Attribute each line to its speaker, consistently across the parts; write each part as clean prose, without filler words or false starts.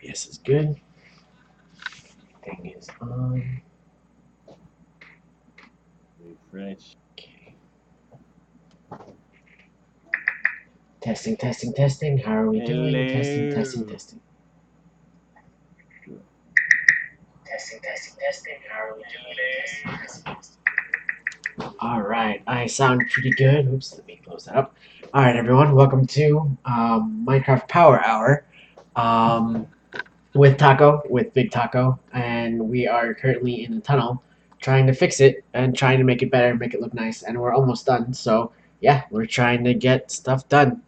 Speaker 1: OBS is good. Thing is on.
Speaker 2: Refresh.
Speaker 1: Okay. Testing, testing, testing. How are we doing? Testing, testing, testing. Testing, testing, testing. How are we doing? Testing, testing, testing. All right, I sound pretty good. Oops, let me close that up. All right, everyone, welcome to Minecraft Power Hour with Taco, with Big Taco, and we are currently in the tunnel trying to fix it and trying to make it better, make it look nice, and we're almost done. So yeah, we're trying to get stuff done.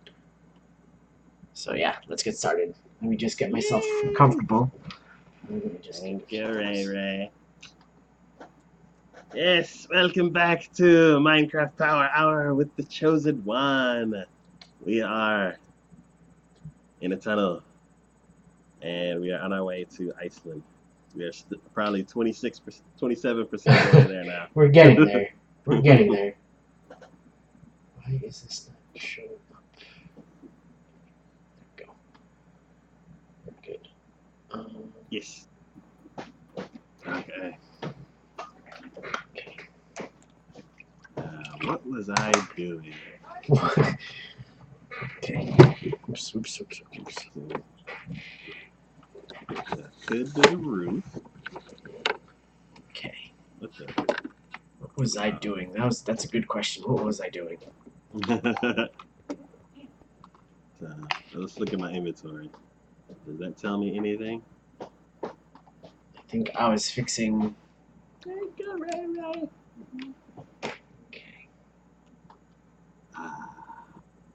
Speaker 1: So yeah, let's get started. Let me just get myself comfortable.
Speaker 2: Thank you, Ray Ray. Yes, welcome back to Minecraft Power Hour with the Chosen One. We are in a tunnel, and we are on our way to Iceland. We are probably 26%, 27% way there now.
Speaker 1: We're getting there. We're getting there. Why is this not showing up? There we go. We're good.
Speaker 2: Yes. Okay. What was I doing?
Speaker 1: Okay. Oops, oops, oops, oops.
Speaker 2: Could be the roof.
Speaker 1: Okay.
Speaker 2: What the?
Speaker 1: What was I doing? That's a good question. What was I doing?
Speaker 2: Let's look at my inventory. Does that tell me anything?
Speaker 1: I think I was fixing. Okay.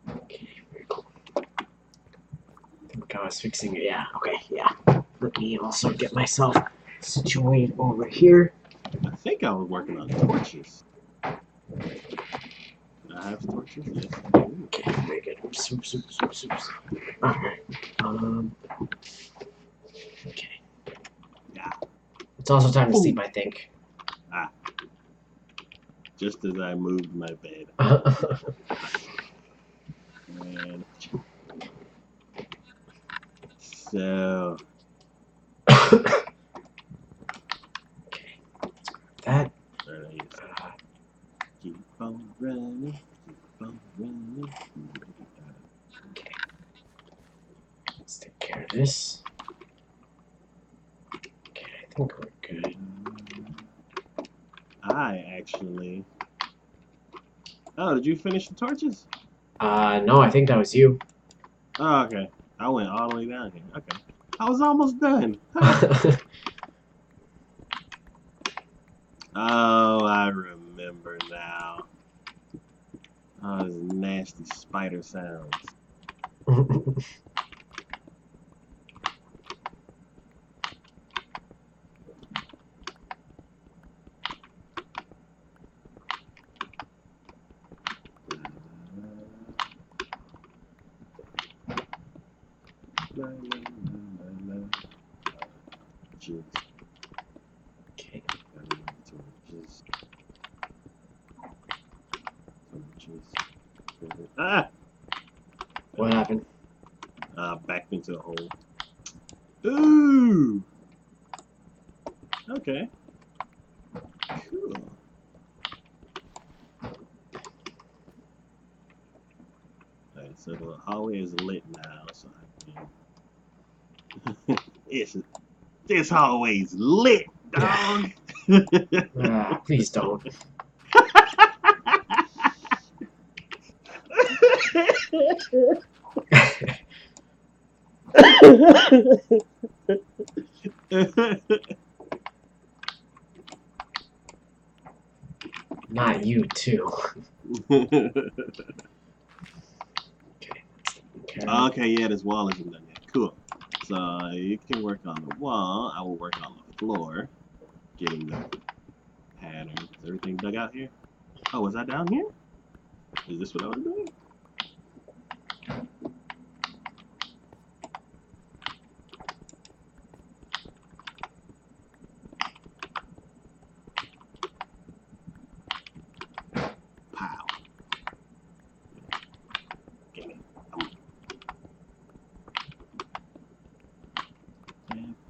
Speaker 1: Okay, very cool. I think I was fixing it. Yeah, okay, yeah. Let me also get myself situated over here.
Speaker 2: I think I was working on torches. Do I have torches? Yes.
Speaker 1: Okay, very good. Oops, oops, oops, oops, oops. Alright. Okay.
Speaker 2: Yeah.
Speaker 1: It's also time to sleep, I think.
Speaker 2: Just as I moved my bed. And so.
Speaker 1: Okay. That.
Speaker 2: Keep on running. Keep on running.
Speaker 1: Okay. Let's take care of this. Okay, I think we're good.
Speaker 2: I actually. Oh, did you finish the torches?
Speaker 1: No, I think that was you.
Speaker 2: Oh, okay. I went all the way down here. Okay. I was almost done. Oh, I remember now. Oh, those nasty spider sounds.
Speaker 1: Okay.
Speaker 2: Ah!
Speaker 1: What happened?
Speaker 2: Backed into a hole. Ooh! Okay. Cool. Alright, so the hallway is lit now, so I can... This hallway's lit, dog!
Speaker 1: Please don't. Not you, too.
Speaker 2: Okay, yeah, this wall isn't done yet. Cool. So you can work on the wall. I will work on the floor. Getting the pattern. Is everything dug out here? Oh, was I down here? Is this what I was doing? Pow.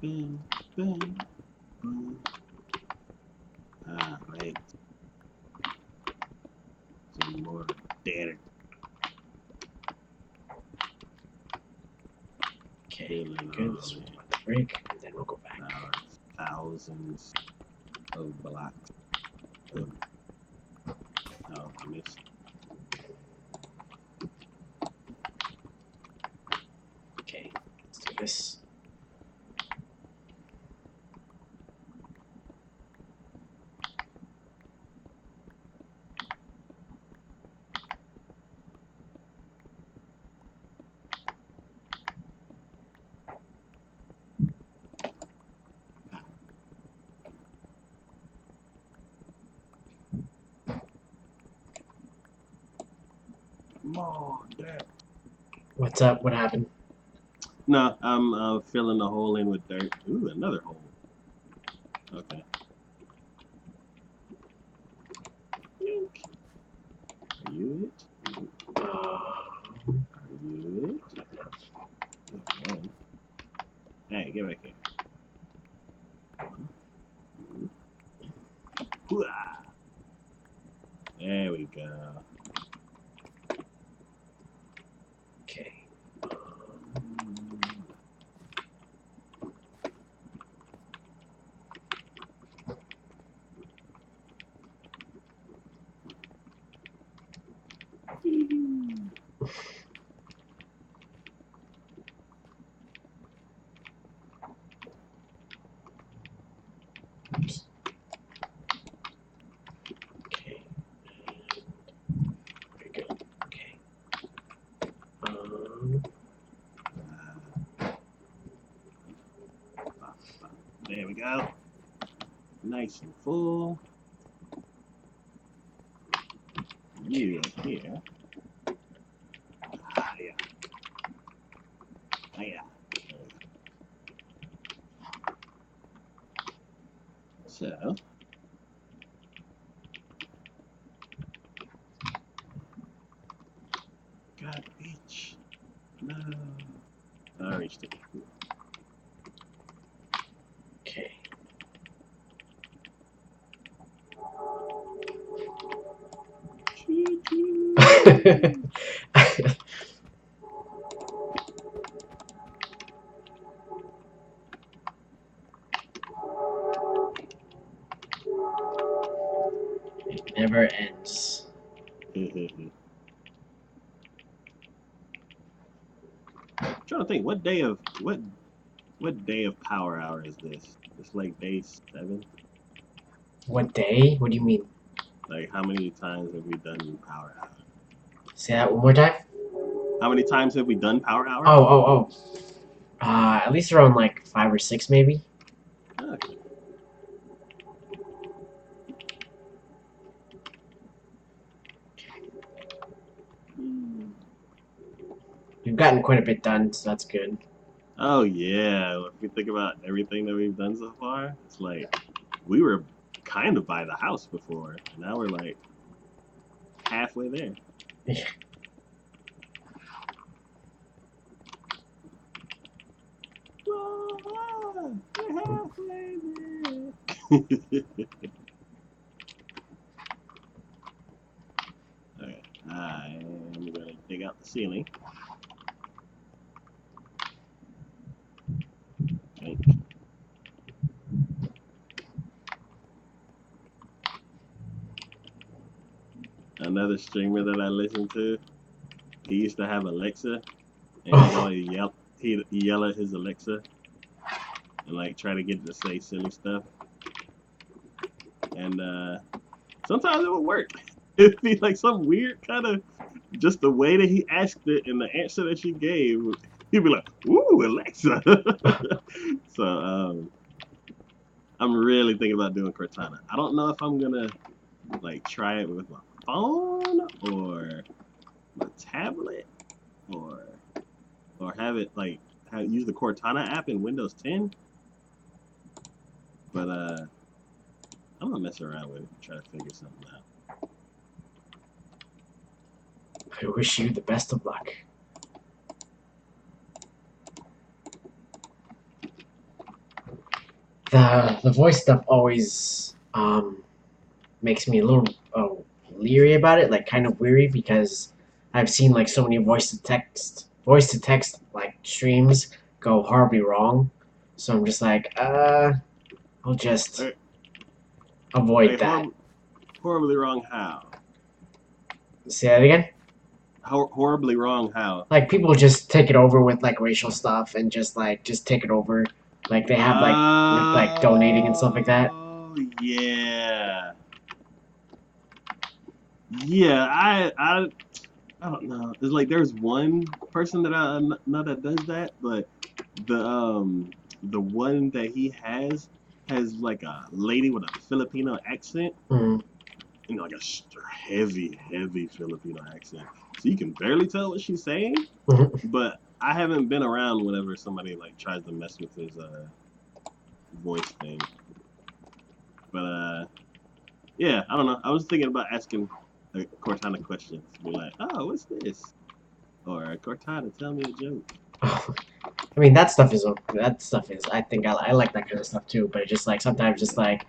Speaker 2: Boom, boom, boom. Alright. Some more data.
Speaker 1: Okay, good. This one's about to break, and then we'll go back.
Speaker 2: Thousands of blocks. Oh, I missed.
Speaker 1: Okay, let's do this.
Speaker 2: More dirt.
Speaker 1: What's up? What happened?
Speaker 2: No, I'm filling the hole in with dirt. Ooh, another hole. Okay. Are you it? Are you it? Okay. Hey, get back here. There we go.
Speaker 1: Okay. Oops. Okay. Very good. Okay.
Speaker 2: There we go. Nice and full. You up here. Ah, yeah. Ah, yeah. So. God, bitch. No. I reached it.
Speaker 1: Okay. It never ends.
Speaker 2: I'm trying to think what day of power hour is this? It's like day 7.
Speaker 1: What day? What do you mean?
Speaker 2: Like how many times have we done power hour?
Speaker 1: Say that one more time?
Speaker 2: How many times have we done power hour?
Speaker 1: Oh. At least around like 5 or 6 maybe.
Speaker 2: Okay.
Speaker 1: We've gotten quite a bit done, so that's good.
Speaker 2: Oh yeah. If you think about everything that we've done so far, it's like we were kind of by the house before. Now we're like halfway there.
Speaker 1: Yeah.
Speaker 2: We're halfway there. Okay, I'm gonna dig out the ceiling. Okay. Another streamer that I listen to, he used to have Alexa, and he'd always yell at his Alexa and like try to get it to say silly stuff. And sometimes it would work. It'd be like some weird kind of just the way that he asked it and the answer that she gave. He'd be like, "Ooh, Alexa." So I'm really thinking about doing Cortana. I don't know if I'm gonna like try it with my phone or my tablet or have it like use the Cortana app in Windows 10. But I'm gonna mess around with it and try to figure something out.
Speaker 1: I wish you the best of luck. the voice stuff always makes me a little leery about it, like kind of weary because I've seen like so many voice to text like streams go horribly wrong. So I'm just like, I'll just
Speaker 2: Like,
Speaker 1: avoid that.
Speaker 2: horribly wrong how?
Speaker 1: Say that again.
Speaker 2: Horribly wrong how?
Speaker 1: Like people just take it over with like racial stuff and just take it over. Like they have like with like donating and stuff like that.
Speaker 2: Oh yeah, yeah. I don't know. It's like there's one person that I know that does that, but the one that he has like a lady with a Filipino accent,
Speaker 1: Mm.
Speaker 2: like a heavy Filipino accent, so you can barely tell what she's saying. But I haven't been around whenever somebody like tries to mess with his voice thing. But yeah, I don't know. I was thinking about asking Cortana questions. Be like, oh, what's this? Or Cortana, tell me a joke.
Speaker 1: I mean that stuff is I think I like that kind of stuff too, but it's just like sometimes just like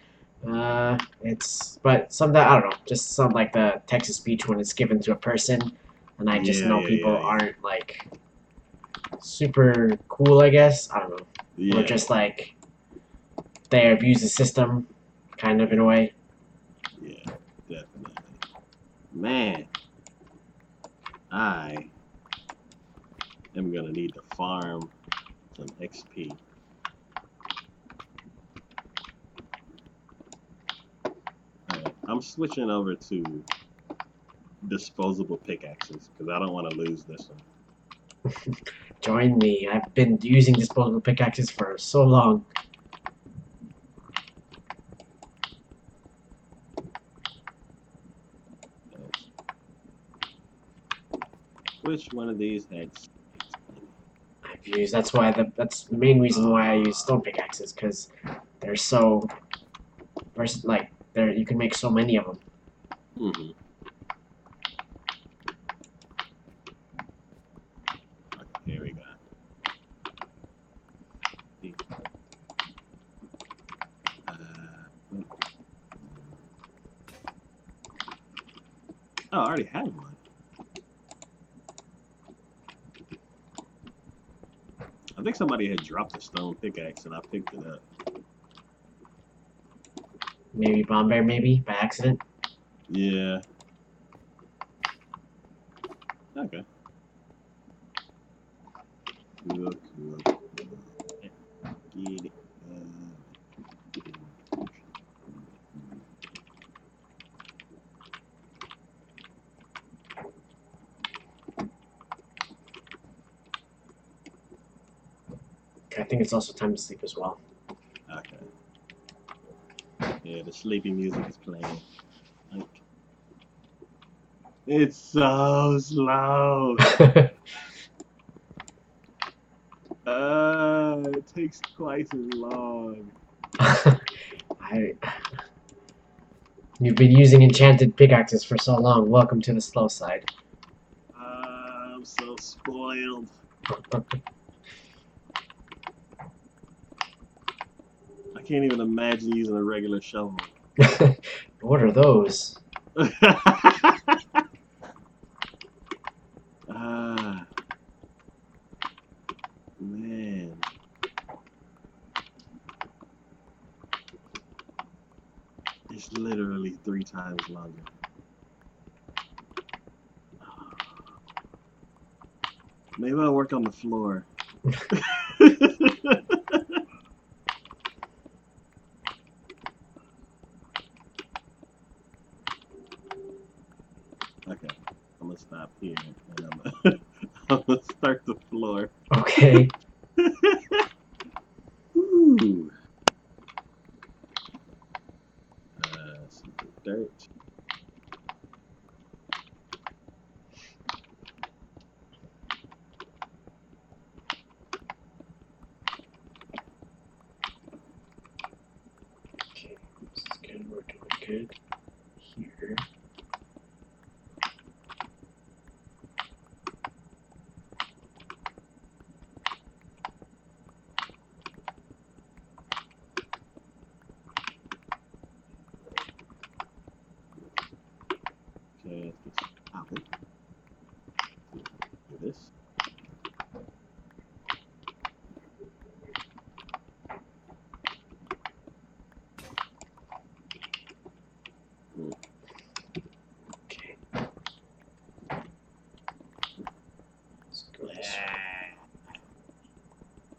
Speaker 1: it's but sometimes I don't know, just some like the text to speech when it's given to a person and I just
Speaker 2: Yeah,
Speaker 1: know
Speaker 2: yeah,
Speaker 1: people
Speaker 2: yeah, yeah.
Speaker 1: aren't like super cool, I guess. I don't know. Or
Speaker 2: Yeah,
Speaker 1: just like they abuse the system kind of in a way.
Speaker 2: yeah, definitely. Man, I am gonna need to farm some XP. Alright, I'm switching over to disposable pickaxes because I don't want to lose this one.
Speaker 1: Join me. I've been using disposable pickaxes for so long.
Speaker 2: Which one of these had
Speaker 1: I've used that's the main reason why I use stone pickaxes because they're so like there you can make so many of them.
Speaker 2: Mm-hmm. Okay, here we go. Oh, I already have one. I think somebody had dropped a stone pickaxe and I picked it up.
Speaker 1: Maybe Bombear, maybe by accident.
Speaker 2: Yeah. Okay. Cool, cool, cool. Get it.
Speaker 1: I think it's also time to sleep as well.
Speaker 2: Okay. Yeah, the sleepy music is playing. Like, it's so slow. It takes twice as long.
Speaker 1: I You've been using enchanted pickaxes for so long. Welcome to the slow side.
Speaker 2: I'm so spoiled. I can't even imagine using a regular shovel.
Speaker 1: What are those?
Speaker 2: Ah, man. It's literally 3 times longer. Maybe I'll work on the floor. Okay, I'm gonna stop here and I'm gonna start the floor.
Speaker 1: Okay.
Speaker 2: Ooh. Some dirt.
Speaker 1: Okay, this is good. We're doing good here.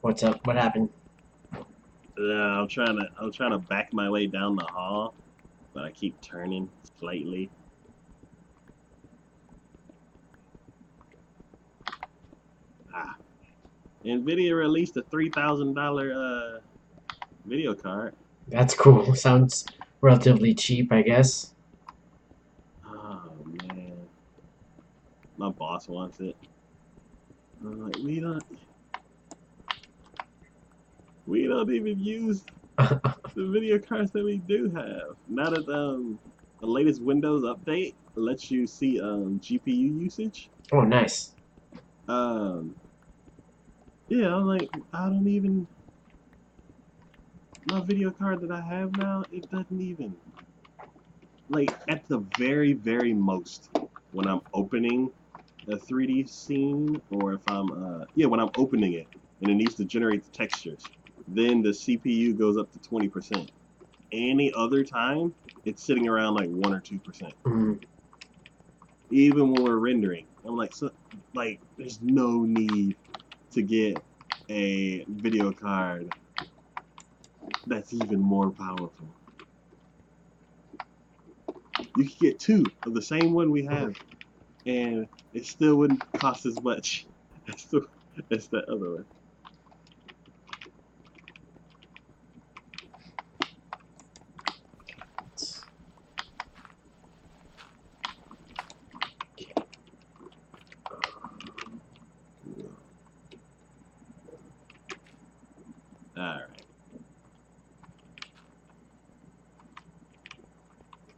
Speaker 1: What's up? What happened?
Speaker 2: I'm trying to back my way down the hall, but I keep turning slightly. Ah, Nvidia released a $3,000 video card.
Speaker 1: That's cool. Sounds relatively cheap, I guess.
Speaker 2: Oh man, my boss wants it. I'm like, we don't even use the video cards that we do have. Now that the latest Windows update lets you see GPU usage.
Speaker 1: Oh, nice.
Speaker 2: Um, yeah, I'm like, I don't even my video card that I have now. It doesn't even like at the very most when I'm opening a 3D scene, or if I'm when I'm opening it and it needs to generate the textures, then the CPU goes up to 20%. Any other time, it's sitting around like 1 or 2%.
Speaker 1: Mm.
Speaker 2: Even when we're rendering, I'm like, there's no need to get a video card that's even more powerful. You could get two of the same one we have, and it still wouldn't cost as much as the other one. All right.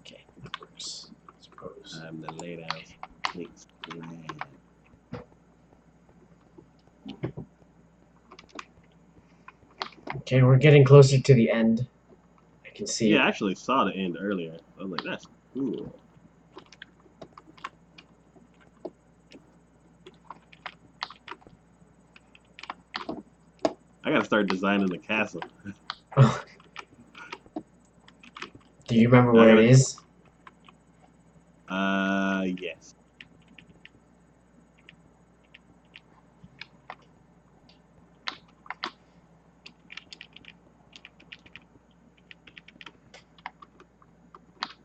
Speaker 1: Okay, that works. I suppose.
Speaker 2: Time to lay down six grand.
Speaker 1: Okay, we're getting closer to the end. I can see
Speaker 2: Yeah,
Speaker 1: it.
Speaker 2: I actually saw the end earlier. I was like, that's cool. I gotta start designing the castle.
Speaker 1: Do you remember
Speaker 2: I
Speaker 1: where it
Speaker 2: gotta.
Speaker 1: is?
Speaker 2: Yes.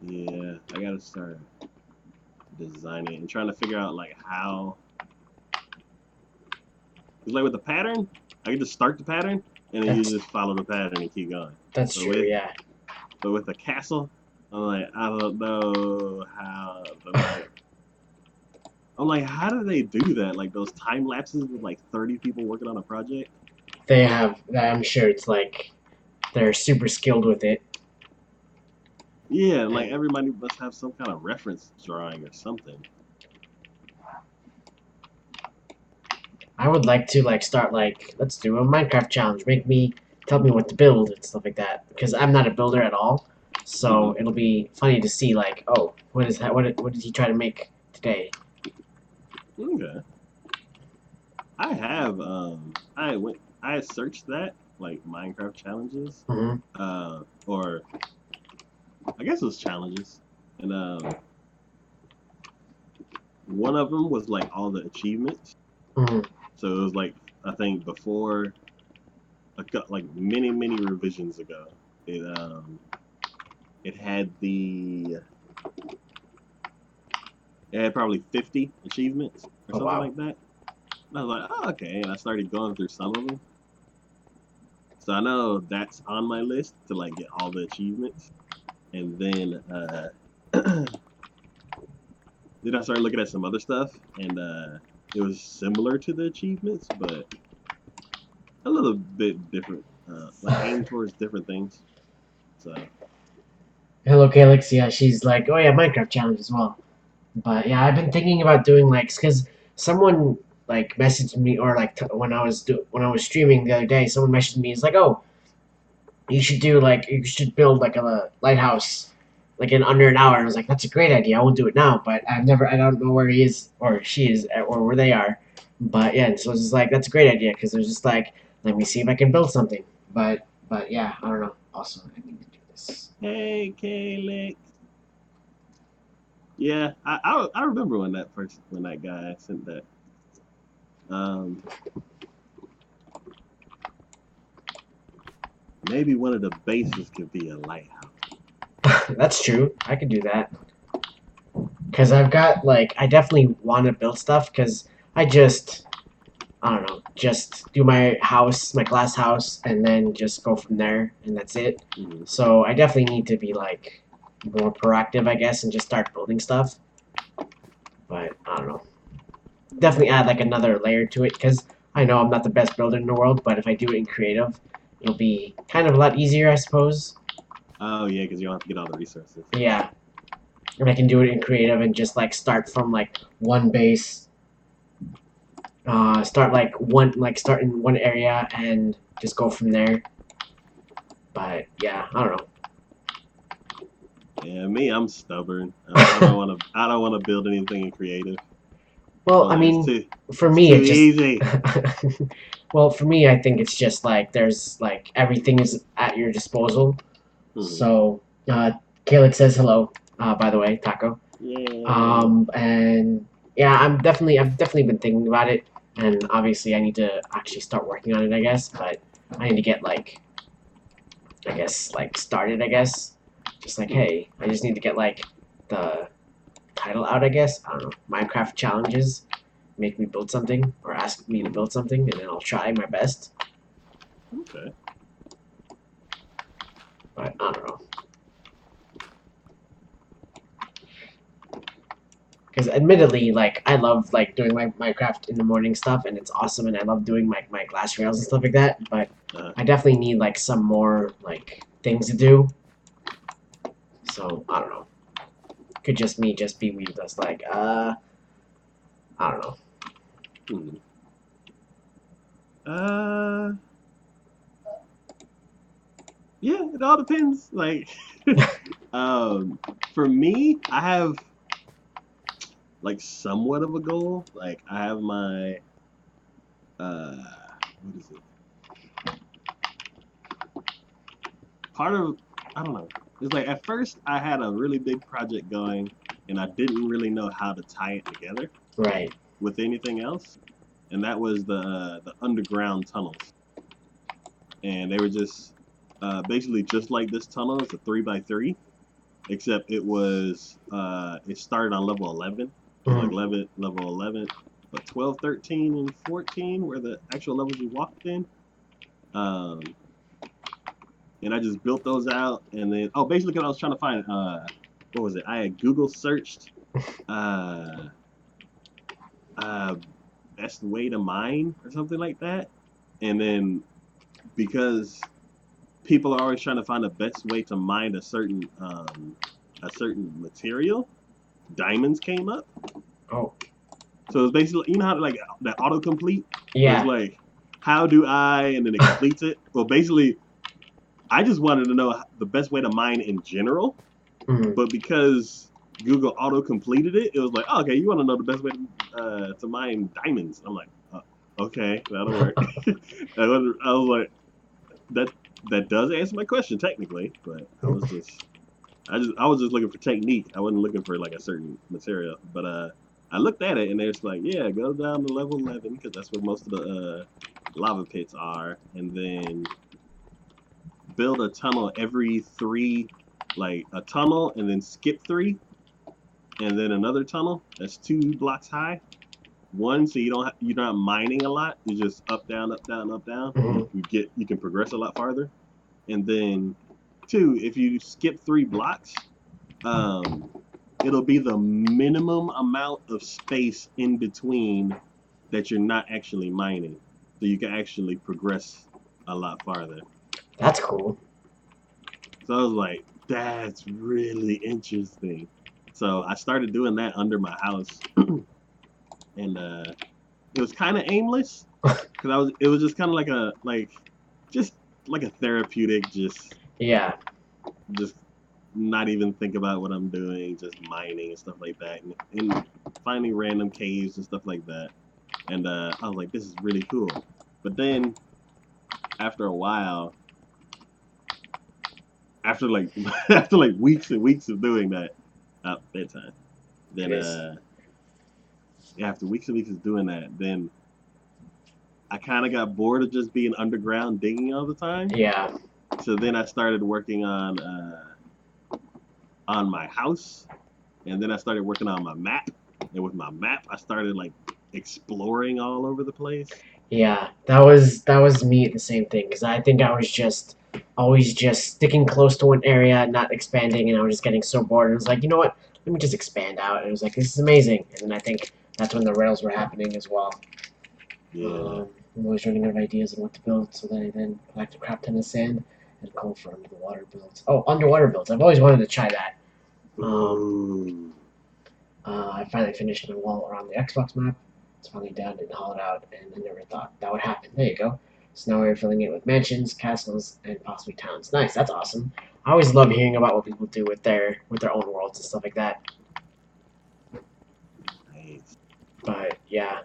Speaker 2: Yeah, I gotta start designing and trying to figure out like how. Cause like with the pattern, I can just start the pattern and then you
Speaker 1: That's
Speaker 2: just follow the pattern and keep going.
Speaker 1: that's
Speaker 2: But
Speaker 1: true.
Speaker 2: with
Speaker 1: Yeah.
Speaker 2: but with the castle, I'm like, I don't know how to like. I'm like, how do they do that? Like those time lapses with like 30 people working on a project.
Speaker 1: They have. I'm sure it's like they're super skilled with it.
Speaker 2: Yeah, like
Speaker 1: And
Speaker 2: everybody must have some kind of reference drawing or something.
Speaker 1: I would like to like start like let's do a Minecraft challenge. Tell me what to build and stuff like that because I'm not a builder at all.
Speaker 2: Hmm.
Speaker 1: So it'll be funny to see like, oh, what is that? What did he try to make today?
Speaker 2: Okay. I have I searched that like Minecraft challenges,
Speaker 1: Hmm.
Speaker 2: or I guess it was challenges, and one of them was like all the achievements.
Speaker 1: Hmm.
Speaker 2: So it was like I think before like many revisions ago, it had it had probably 50 achievements or
Speaker 1: Oh
Speaker 2: something
Speaker 1: wow.
Speaker 2: like that. And I was like, oh, okay, and I started going through some of them. So I know that's on my list to like get all the achievements, and then then I started looking at some other stuff, and it was similar to the achievements, but a little bit different, like aimed towards different things. So
Speaker 1: Hello, Calyx. Yeah, she's like, oh yeah, Minecraft challenge as well. But yeah, I've been thinking about doing like, cause someone like messaged me or like when I was streaming the other day, someone messaged me. It's like, oh, you should build like a lighthouse like in under an hour. And I was like, that's a great idea. I will do it now. But I don't know where he is or she is or where they are. But yeah, so it's just like that's a great idea because there's just like, let me see if I can build something. But yeah, I don't know. Also, I need to do this.
Speaker 2: hey, Kalex. Yeah, I remember when that guy sent that. Um, maybe one of the bases could be a lighthouse.
Speaker 1: That's true. I could do that. Because I've got, like, I definitely want to build stuff because I don't know, just do my house, my glass house, and then just go from there, and that's it.
Speaker 2: Mm-hmm.
Speaker 1: So I definitely need to be, like, more proactive, I guess, and just start building stuff. But I don't know. Definitely add, like, another layer to it because I know I'm not the best builder in the world, but if I do it in creative, it'll be kind of a lot easier, I suppose.
Speaker 2: Oh yeah, because you don't have to get all the resources.
Speaker 1: Yeah. And I can do it in creative and just, like, start from, like, one base. Start in one area and just go from there. But yeah, I don't know.
Speaker 2: Yeah, me, I'm stubborn. I don't want to. I don't want to build anything in creative.
Speaker 1: Well,
Speaker 2: I'm
Speaker 1: I
Speaker 2: like,
Speaker 1: mean, for
Speaker 2: it's
Speaker 1: me,
Speaker 2: too
Speaker 1: it just.
Speaker 2: easy.
Speaker 1: Well, for me, I think it's just like there's like everything is at your disposal.
Speaker 2: Hmm.
Speaker 1: So, Caleb says hello. By the way, Taco.
Speaker 2: Yeah.
Speaker 1: And yeah, I've definitely been thinking about it, and obviously I need to actually start working on it. I guess, but I need to get like, I guess like started. I guess, just like
Speaker 2: Hmm.
Speaker 1: hey, I just need to get like the title out. I guess I don't know. Minecraft challenges make me build something or ask me to
Speaker 2: Hmm.
Speaker 1: build something, and then I'll try my best.
Speaker 2: Okay.
Speaker 1: But I don't know. Because admittedly, like I love like doing my Minecraft in the morning stuff, and it's awesome, and I love doing my glass rails and stuff like that. But
Speaker 2: Uh,
Speaker 1: I definitely need like some more like things to do. So I don't know. Could just me just be weird. That's like I don't know.
Speaker 2: hmm. Uh, yeah, it all depends. Like, um, for me, I have like somewhat of a goal. Like, I have my uh, what is it? Part of I don't know. It's like at first I had a really big project going, and I didn't really know how to tie it together
Speaker 1: Right.
Speaker 2: with anything else, and that was the underground tunnels, and they were just basically just like this tunnel. It's a 3x3, except it started on level 11. So like
Speaker 1: Mhm.
Speaker 2: level 11, but 12, 13, and 14 were the actual levels you walked in. Um, and I just built those out, and then basically, 'cause I was trying to find what was it? I had Google searched uh uh best way to mine or something like that, and then because people are always trying to find the best way to mine a certain material, diamonds came up.
Speaker 1: Oh
Speaker 2: So it's basically, you know how like that autocomplete, where it's
Speaker 1: yeah.
Speaker 2: like, how do I, and then it completes it. Well, basically, I just wanted to know the best way to mine in general,
Speaker 1: Mhm.
Speaker 2: but because Google auto completed it, it was like, oh, okay, you want to know the best way to mine diamonds? I'm like, okay, that'll work. I was like, that that does answer my question technically, but I was just looking for technique. I wasn't looking for like a certain material, but I looked at it and it's like, yeah, go down to level 11 because that's where most of the lava pits are, and then build a tunnel every three, like a tunnel and then skip three, and then another tunnel that's 2 blocks high. One, so you're not mining a lot. You're just up down up down up down.
Speaker 1: Mhm.
Speaker 2: You can progress a lot farther. And then two, if you skip 3 blocks, um, it'll be the minimum amount of space in between that you're not actually mining, so you can actually progress a lot farther.
Speaker 1: That's cool.
Speaker 2: So I was like, that's really interesting. So I started doing that under my house, and it was kind of aimless because it was just kind of just like a therapeutic,
Speaker 1: Yeah.
Speaker 2: just not even think about what I'm doing, just mining and stuff like that, and finding random caves and stuff like that. And I was like, this is really cool. But then after a while, after like after like weeks and weeks of doing that, bedtime.
Speaker 1: It
Speaker 2: Then
Speaker 1: is.
Speaker 2: yeah, after weeks and weeks of doing that, then I kind of got bored of just being underground digging all the time.
Speaker 1: Yeah.
Speaker 2: So then I started working on my house, and then I started working on my map. And with my map, I started like exploring all over the place.
Speaker 1: Yeah, that was me the same thing because I think I was just always just sticking close to one area, not expanding, and I was just getting so bored. And I was like, you know what? Let me just expand out. And it was like, this is amazing. And then I think that's when the rails were happening as well.
Speaker 2: Yeah.
Speaker 1: I'm always running out of ideas on what to build, so then I then collect a crap ton of sand and go for underwater builds. Oh, underwater builds! I've always wanted to try that. Um,
Speaker 2: Ooh.
Speaker 1: I finally finished my wall around the Xbox map. It's finally done and hollowed out, and I never thought that would happen. There you go. So now we're filling it with mansions, castles, and possibly towns. Nice, that's awesome. I always love hearing about what people do with their own worlds and stuff like that.
Speaker 2: Nice.
Speaker 1: But yeah,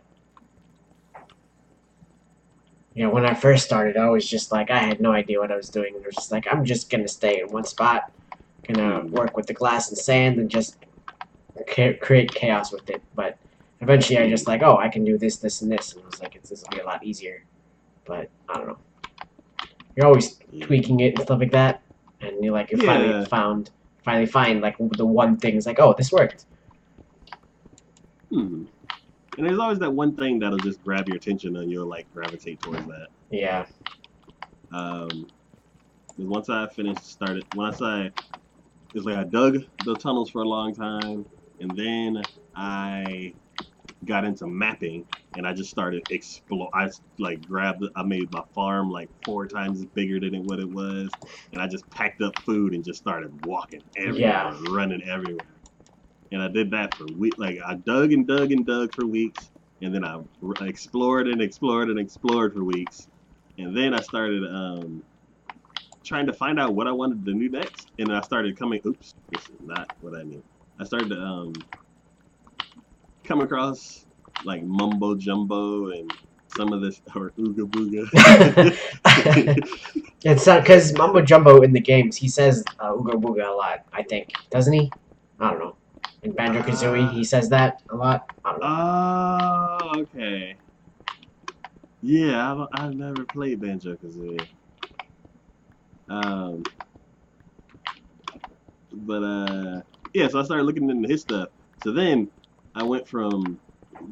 Speaker 1: when I first started, I was just like, I had no idea what I was doing. It was just like, I'm just gonna stay in one spot, gonna work with the glass and sand, and just create chaos with it. But eventually, I just like, oh, I can do this, this, and this, and I was like, this will be a lot easier. But I don't know. You're always tweaking it and stuff like that, and you like you
Speaker 2: Yeah.
Speaker 1: finally find like the one thing. It's like, oh, this worked.
Speaker 2: Hmm. And there's always that one thing that'll just grab your attention and you'll like gravitate towards that.
Speaker 1: Yeah.
Speaker 2: Um, 'cause it's like I dug the tunnels for a long time, and then I got into mapping, and I just started explore. I made my farm like 4 times bigger than what it was, and I just packed up food and just started walking
Speaker 1: Yeah.
Speaker 2: everywhere, running everywhere. And I did that for weeks. Like I dug and dug and dug for weeks, and then I explored and explored and explored for weeks, and then I started trying to find out what I wanted to do next, and I started coming. Oops, this is not what I mean. I started to come across like mumbo jumbo and some of this or ooga booga.
Speaker 1: It's not because Mumbo Jumbo in the games he says Ooga Booga a lot. I think doesn't he? I don't know. In Banjo Kazooie, he says that a lot. I don't know.
Speaker 2: Oh, okay. Yeah, I've never played Banjo Kazooie. Um, but yeah, so I started looking into his stuff. So then I went from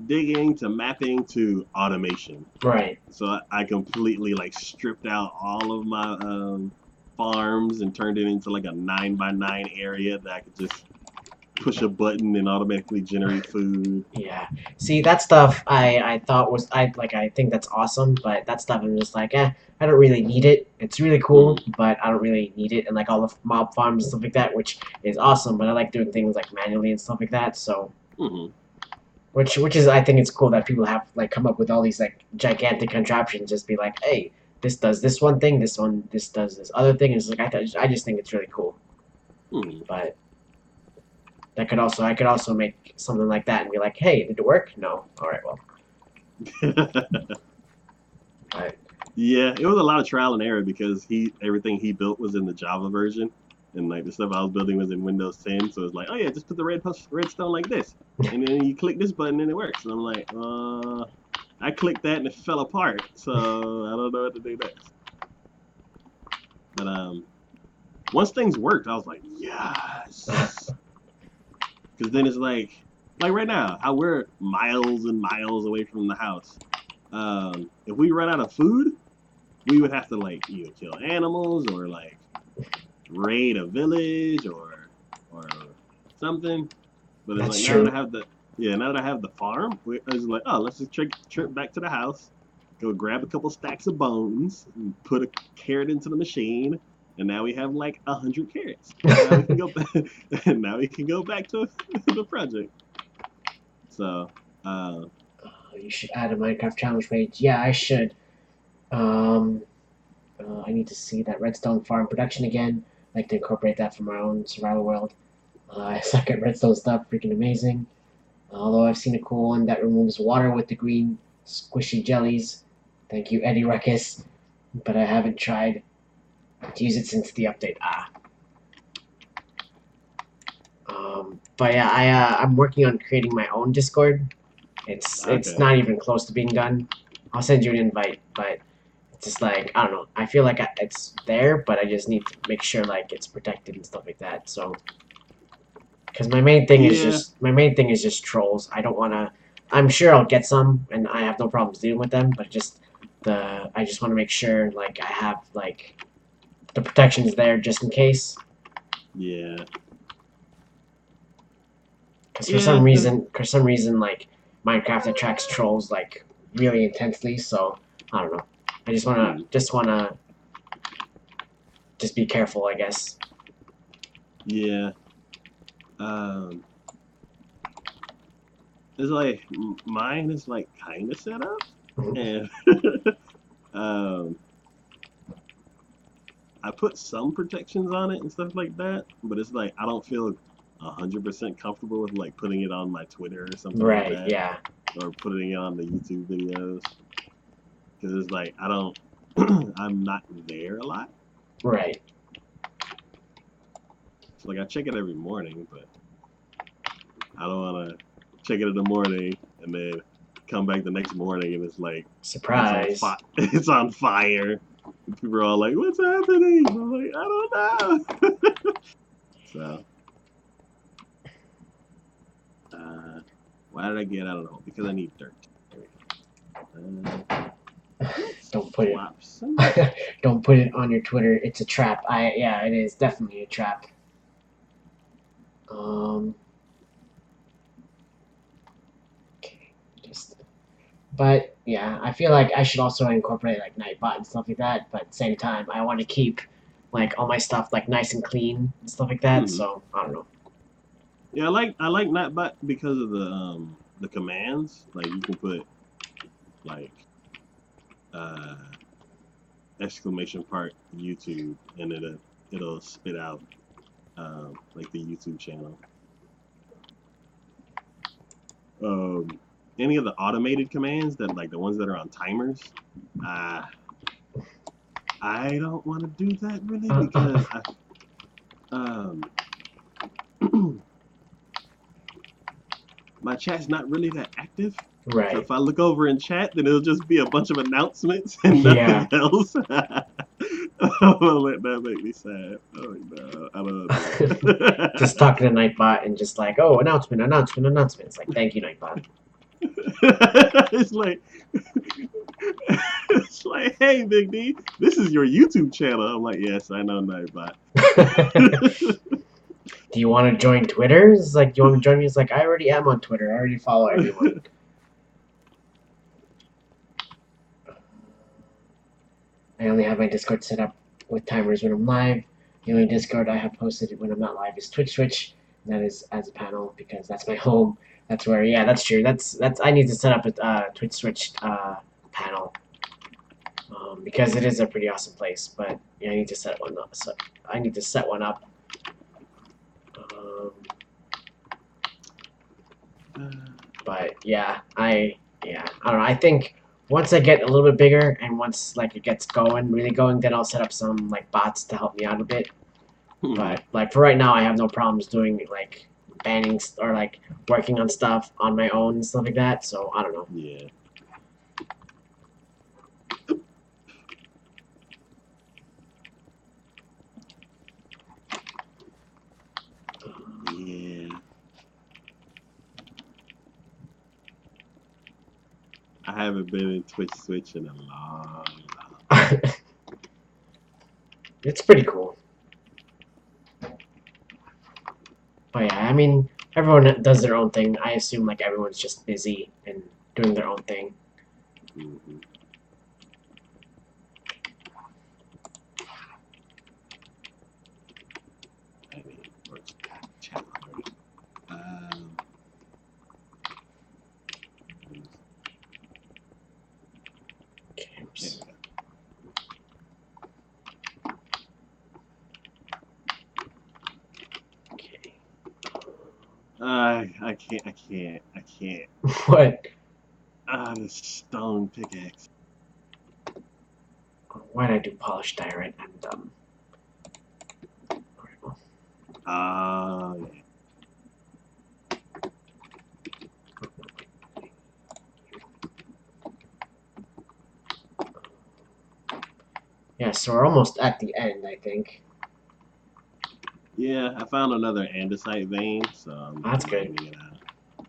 Speaker 2: digging to mapping to automation.
Speaker 1: Right.
Speaker 2: So I completely like stripped out all of my farms and turned it into like a 9x9 area that I could just push a button and automatically generate food.
Speaker 1: Yeah. See, that stuff I thought was I think that's awesome, but that stuff I'm just like, I don't really need it. It's really cool, but I don't really need it. And like all the mob farms and stuff like that, which is awesome, but I like doing things like manually and stuff like that. So, which is I think it's cool that people have like come up with all these like gigantic contraptions. Just be like, hey, this does this one thing, this does this other thing. And it's like I just think it's really cool. But I could also make something like that and be like, hey, did it work? No. All right, well. But,
Speaker 2: yeah, it was a lot of trial and error because everything he built was in the Java version, and like the stuff I was building was in Windows 10. So it's like, oh yeah, just put the redstone like this, and then you click this button and it works. And I'm like, I clicked that and it fell apart, so I don't know what to do next. But once things worked, I was like, yes. Because then it's like right now, how we're miles and miles away from the house. If we run out of food, we would have to like either kill animals or like raid a village or something. But it's
Speaker 1: that's
Speaker 2: like
Speaker 1: true.
Speaker 2: now that I have the farm, it's like, oh, let's just trip back to the house, go grab a couple stacks of bones, and put a carrot into the machine, and now we have like 100 carrots. Now we can go back. Now we can go back to the project. So.
Speaker 1: You should add a Minecraft challenge page. Yeah, I should. I need to see that redstone farm production again. I'd like to incorporate that for my own survival world. I suck at redstone stuff. Freaking amazing. Although I've seen a cool one that removes water with the green squishy jellies. Thank you, Eddie Ruckus. But I haven't tried to use it since the update. But yeah, I'm working on creating my own Discord. It's not even close to being done. I'll send you an invite, but It's just like I don't know. I feel like it's there, but I just need to make sure like it's protected and stuff like that. So, because
Speaker 2: Yeah,
Speaker 1: my main thing is just trolls. I don't want to. I'm sure I'll get some, and I have no problems dealing with them. But just I just want to make sure like I have like the protections there just in case.
Speaker 2: yeah,
Speaker 1: Because
Speaker 2: yeah.
Speaker 1: for some reason, like Minecraft attracts trolls like really intensely. So I don't know. I just wanna just be careful, I guess.
Speaker 2: Yeah. It's like mine is like kind of set up, and um, I put some protections on it and stuff like that. But it's like I don't feel 100% comfortable with like putting it on my Twitter or something like
Speaker 1: Right?
Speaker 2: that,
Speaker 1: Yeah.
Speaker 2: or putting it on the YouTube videos because it's like I don't, I'm not there a lot.
Speaker 1: Right.
Speaker 2: So like I check it every morning, but I don't want to check it in the morning and then come back the next morning and it's like it's on
Speaker 1: Surprise.
Speaker 2: fire. It's on fire. And people are all like, "What's happening?" I'm like, "I don't know." So, why did I get? I don't know. Because I need dirt. Let's
Speaker 1: Don't put it.
Speaker 2: swap some.
Speaker 1: Don't put it on your Twitter. It's a trap. Yeah, it is definitely a trap. Um. Okay, just. But yeah, I feel like I should also incorporate like Nightbot and stuff like that. But at the same time, I want to keep like all my stuff like nice and clean and stuff like that.
Speaker 2: Hmm.
Speaker 1: So I don't know.
Speaker 2: Yeah, I like Nightbot because of the commands. Like you can put like uh exclamation part YouTube and it'll spit out like the YouTube channel. Um, any of the automated commands that like the ones that are on timers, uh, I don't want to do that really because um, my chat's not really that active. So
Speaker 1: Right.
Speaker 2: if I look over in chat, then it'll just be a bunch of announcements and
Speaker 1: Yeah.
Speaker 2: nothing else. I'm gonna let that make me sad. Oh no, I don't do
Speaker 1: Just
Speaker 2: that.
Speaker 1: talking to Nightbot and just like, oh, announcement, announcement, announcement. It's like, thank you, Nightbot.
Speaker 2: It's like it's like, hey, Big D, this is your YouTube channel. I'm like, yes, I know, Nightbot.
Speaker 1: Do you want to join Twitter? It's like, do you want to join me? It's like, I already am on Twitter. I already follow everyone. I only have my Discord set up with timers when I'm live. The only Discord I have posted when I'm not live is Twitch. And that is as a panel because that's my home. That's where, yeah, that's true. That's I need to set up a Twitch panel because it is a pretty awesome place. But yeah, I need to set one up. So I need to set one up. Um, but yeah, I don't know. I think once I get a little bit bigger and once like it gets going, really going, then I'll set up some like bots to help me out a bit. But like for right now, I have no problems doing like banning or like working on stuff on my own and stuff like that. So I don't know.
Speaker 2: Yeah. Yeah. I haven't been in Twitch in a long.
Speaker 1: It's pretty cool. But yeah, I mean, everyone does their own thing. I assume like everyone's just busy and doing their own thing.
Speaker 2: Mm-hmm. I mean, where's chat already? Um,
Speaker 1: Okay,
Speaker 2: there we go.
Speaker 1: okay.
Speaker 2: I can't.
Speaker 1: What?
Speaker 2: The stone pickaxe.
Speaker 1: Why'd I do polished diorite? I'm dumb.
Speaker 2: Yeah.
Speaker 1: Yeah, so we're almost at the end, I think.
Speaker 2: Yeah, I found another andesite vein, so
Speaker 1: That's
Speaker 2: I'm
Speaker 1: good.
Speaker 2: mining it out.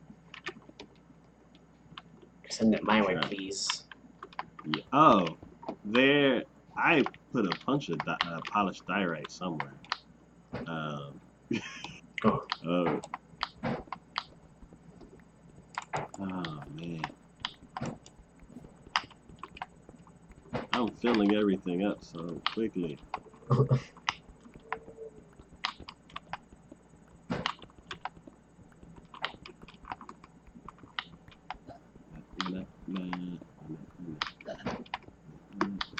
Speaker 1: Send it my way,
Speaker 2: Sure.
Speaker 1: please.
Speaker 2: Yeah. Oh, there. I put a bunch of polished diorite somewhere. Um.
Speaker 1: Oh,
Speaker 2: Oh. Oh man. I'm filling everything up so quickly.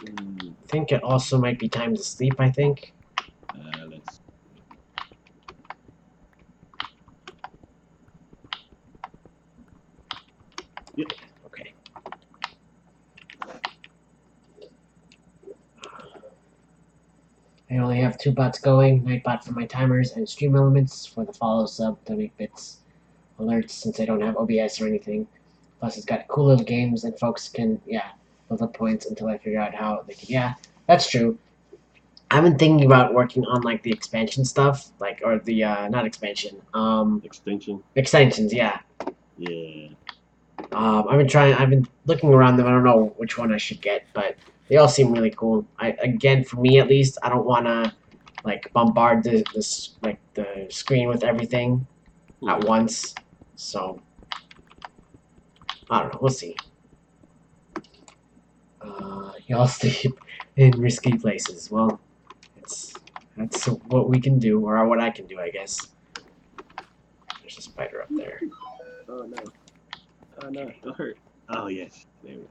Speaker 1: I think it also might be time to sleep, I think.
Speaker 2: Let's. Yep.
Speaker 1: Okay. I only have two bots going, Nightbot for my timers and stream elements for the follow sub to make bits alerts since I don't have OBS or anything. Plus it's got cool little games and folks can, yeah, build up points until I figure out how they can, yeah, that's true. I've been thinking about working on like the expansion stuff, like, or the, not expansion,
Speaker 2: Extension.
Speaker 1: extensions, yeah.
Speaker 2: Yeah.
Speaker 1: I've been looking around them. I don't know which one I should get, but they all seem really cool. Again, for me at least, I don't want to like bombard the screen with everything at
Speaker 2: Hmm.
Speaker 1: once. So I don't know. We'll see. Y'all sleep in risky places. Well, it's that's what we can do, or what I can do, I guess. There's a spider up there.
Speaker 2: Oh no. Oh no. Don't hurt. Oh yes. There we go.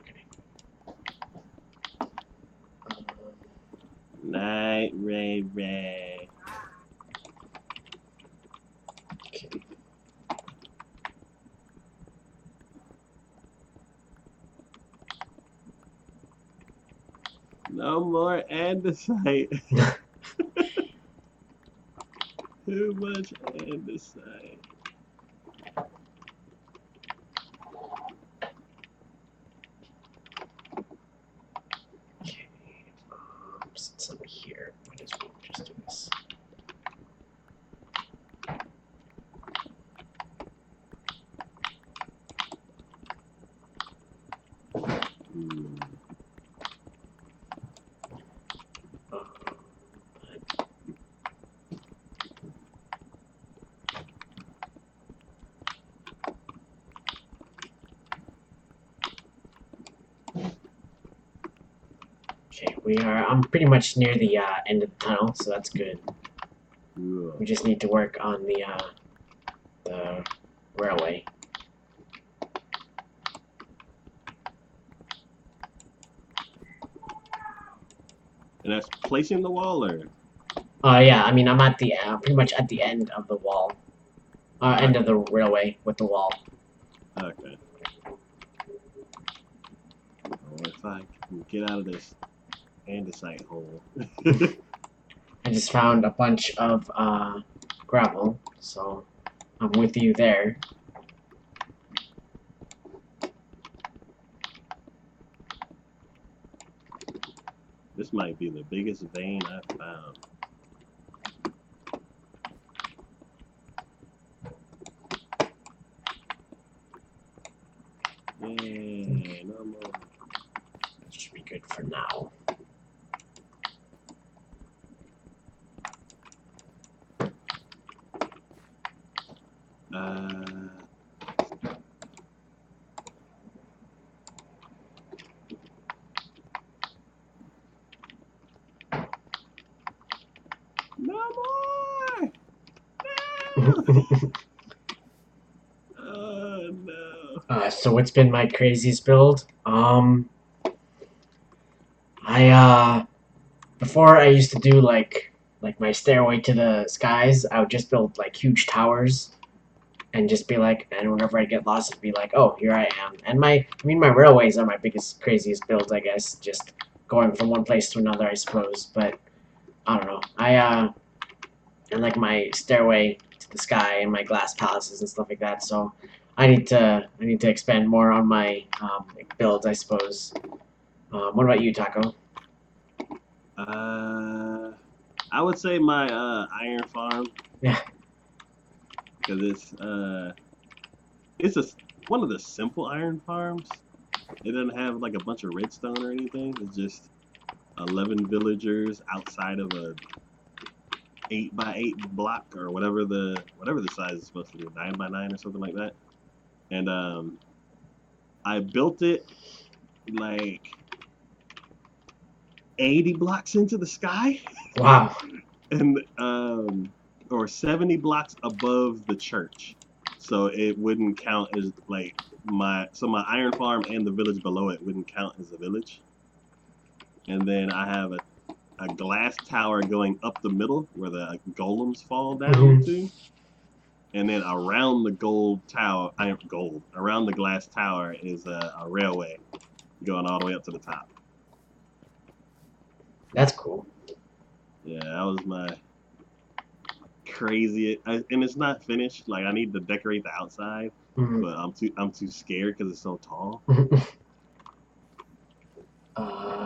Speaker 1: Okay. Um,
Speaker 2: Night, Ray Ray.
Speaker 1: okay.
Speaker 2: No more andesite. Too much andesite.
Speaker 1: Okay. Since I'm here, might as well just do this.
Speaker 2: Hmm.
Speaker 1: Okay, I'm pretty much near the end of the tunnel, so that's good.
Speaker 2: Ugh.
Speaker 1: We just need to work on the railway.
Speaker 2: And that's placing the wall or
Speaker 1: Yeah, I mean, I'm at the pretty much at the end of the wall, end of
Speaker 2: okay.
Speaker 1: the railway with the wall.
Speaker 2: Okay. Oh, if I can get out of this andesite hole.
Speaker 1: I just found a bunch of gravel, so I'm with you there.
Speaker 2: This might be the biggest vein I've found. Yay, no more.
Speaker 1: That should be good for now.
Speaker 2: Uh, no more! No! Oh no.
Speaker 1: So what's been my craziest build? I before I used to do like my stairway to the skies. I would just build like huge towers and just be like, and whenever I get lost, it'd be like, oh, here I am. And my railways are my biggest, craziest builds, I guess, just going from one place to another, I suppose. But I don't know. And like my stairway to the sky and my glass palaces and stuff like that. So I need to expand more on my builds, I suppose. What about you, Taco?
Speaker 2: Uh, I would say my iron farm
Speaker 1: Yeah.
Speaker 2: because it's a one of the simple iron farms. It doesn't have like a bunch of redstone or anything. It's just 11 villagers outside of a 8x8 block or whatever the size is supposed to be, 9x9 or something like that. And I built it like 80 blocks into the sky,
Speaker 1: Wow.
Speaker 2: and or 70 blocks above the church, so it wouldn't count as like my iron farm and the village below it wouldn't count as a village. And then I have a glass tower going up the middle where the golems fall down
Speaker 1: Hmm.
Speaker 2: to, and then around the around the glass tower is a railway going all the way up to the top.
Speaker 1: That's cool.
Speaker 2: Yeah, that was my and it's not finished. Like I need to decorate the outside,
Speaker 1: Hmm.
Speaker 2: but I'm too scared because it's so tall.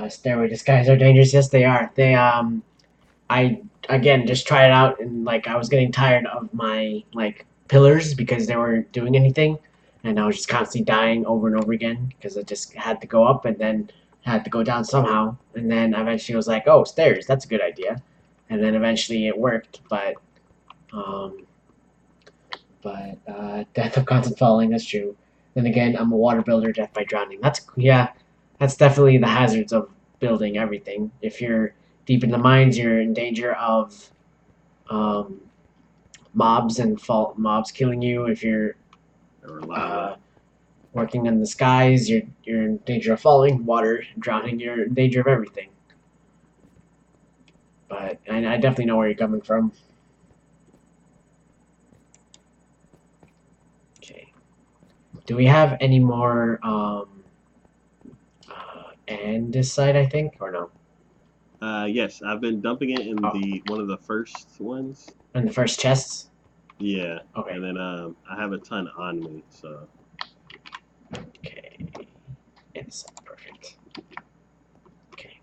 Speaker 1: Stairway to skies are dangerous. Yes, they are. I again just tried it out, and like I was getting tired of my like pillars because they weren't doing anything, and I was just constantly dying over and over again because I just had to go up and then had to go down somehow, and then eventually I was like, oh, stairs, that's a good idea, and then eventually it worked, um, death of constant falling. That's true. Then again, I'm a water builder, death by drowning. That's yeah, that's definitely the hazards of building everything. If you're deep in the mines, you're in danger of um, mobs killing you. If you're
Speaker 2: Or lava.
Speaker 1: uh, working in the skies, you're in danger of falling, water, drowning. You're in danger of everything. But I definitely know where you're coming from. Okay. Do we have any more and this side? I think or no?
Speaker 2: Yes, I've been dumping it in
Speaker 1: Oh,
Speaker 2: the one of the first ones.
Speaker 1: in the first chests.
Speaker 2: Yeah,
Speaker 1: Okay.
Speaker 2: and then I have a ton on me, so
Speaker 1: Okay. It's perfect. Okay.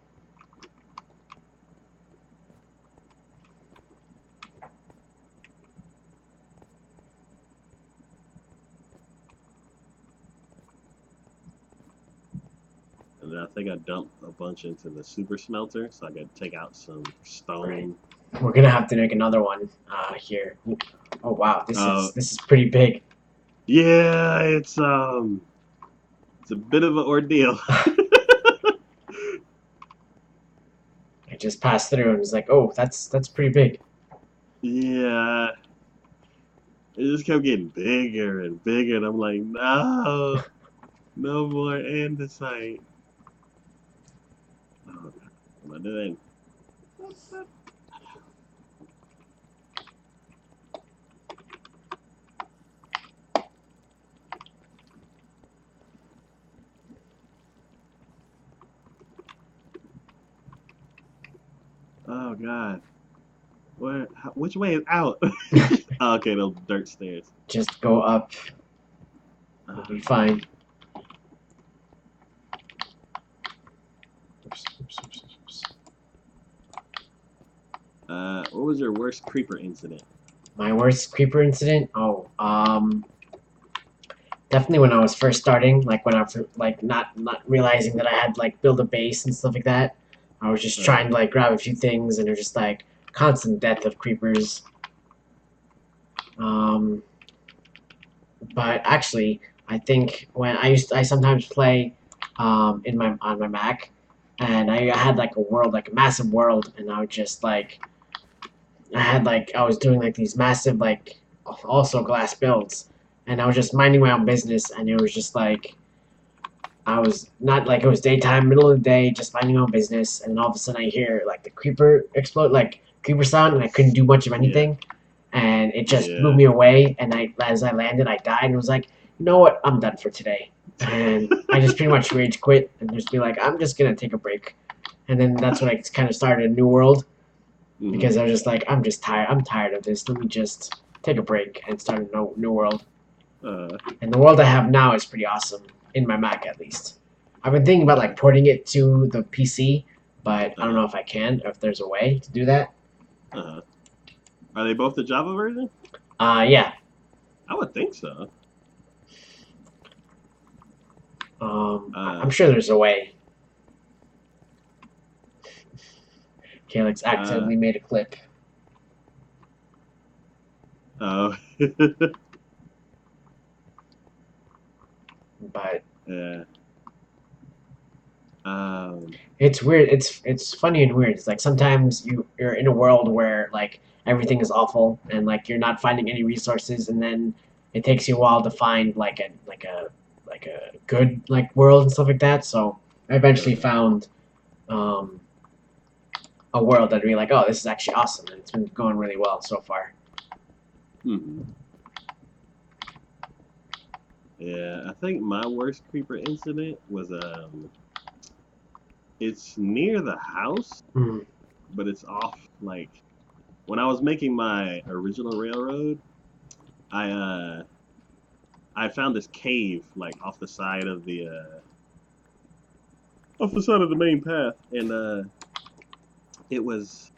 Speaker 2: and then I think I dumped a bunch into the super smelter, so I could take out some
Speaker 1: Great.
Speaker 2: stone.
Speaker 1: We're gonna have to make another one here. Oh wow, this
Speaker 2: Uh,
Speaker 1: is this is pretty big.
Speaker 2: yeah, it's a bit of an ordeal.
Speaker 1: I just passed through and was like, oh, that's pretty big.
Speaker 2: Yeah, it just kept getting bigger and bigger, and I'm like, no, no more andesite. Oh, God, what am I doing? Oh God, which way is out? Oh, okay, those dirt stairs.
Speaker 1: Just go up. We'll
Speaker 2: Uh,
Speaker 1: be fine. Oops, oops, oops, oops.
Speaker 2: what was your worst creeper incident?
Speaker 1: My worst creeper incident? Oh, definitely when I was first starting, like when I was like not realizing that I had to, like build a base and stuff like that. I was just
Speaker 2: Uh,
Speaker 1: trying to like grab a few things, and it was just like constant death of creepers. Um, but actually, I think when I sometimes play in my on my Mac, and I had like a world, like a massive world, and I would just like I was doing like these massive like also glass builds, and I was just minding my own business, and it was just like I was not like it was daytime, middle of the day, just minding my own business, and then all of a sudden I hear like the creeper explode, like creeper sound, and I couldn't do much of
Speaker 2: yeah,
Speaker 1: anything, and it just blew
Speaker 2: yeah.
Speaker 1: me away. And as I landed, I died, and was like, you know what, I'm done for today, and I just pretty much rage quit and just be like, I'm just gonna take a break, and then that's when I kind of started a new world
Speaker 2: Hmm.
Speaker 1: because I was just like, I'm just tired. I'm tired of this. Let me just take a break and start a new world. And the world I have now is pretty awesome, in my Mac at least. I've been thinking about like porting it to the PC, but I don't know if I can, or if there's a way to do that.
Speaker 2: Are they both the Java version?
Speaker 1: Yeah.
Speaker 2: I would think so.
Speaker 1: I'm sure there's a way. Calyx accidentally made a clip.
Speaker 2: Oh.
Speaker 1: But
Speaker 2: yeah.
Speaker 1: it's weird. It's funny and weird. It's like sometimes you're in a world where like everything is awful and like you're not finding any resources, and then it takes you a while to find like a good like world and stuff like that. So I eventually found a world that'd be like, oh, this is actually awesome, and it's been going really well so far.
Speaker 2: Yeah, I think my worst creeper incident was it's near the house, but it's off like when I was making my original railroad, I found this cave like off the side of the main path, and it was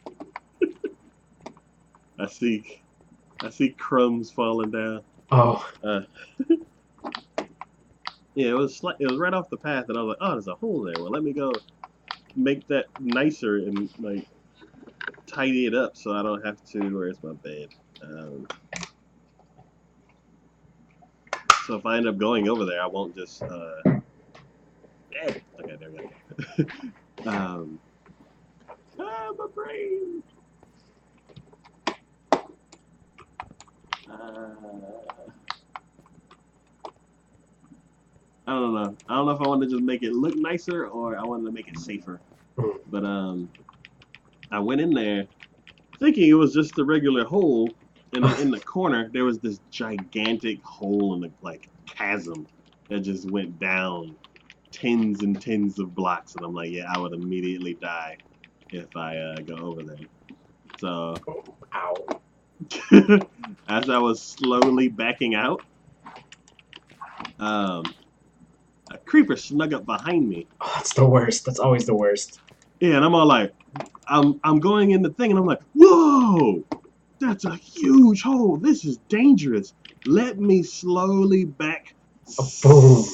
Speaker 2: I see crumbs falling down.
Speaker 1: Oh.
Speaker 2: Yeah, it was right off the path, and I was like, oh, there's a hole there. Well, let me go make that nicer and like tidy it up so I don't have to. Where's my bed? So if I end up going over there, I won't just. Okay, there we go. My brain. I don't know. I don't know if I want to just make it look nicer or I wanted to make it safer. But I went in there thinking it was just a regular hole, and in the corner there was this gigantic hole in the like chasm that just went down tens and tens of blocks, and I'm like, yeah, I would immediately die if I go over there. So, as I was slowly backing out, a creeper snuck up behind me.
Speaker 1: Oh, that's the worst. That's always the worst.
Speaker 2: Yeah, and I'm all like, I'm going in the thing, and I'm like, whoa, that's a huge hole. This is dangerous. Let me slowly back.
Speaker 1: Boom.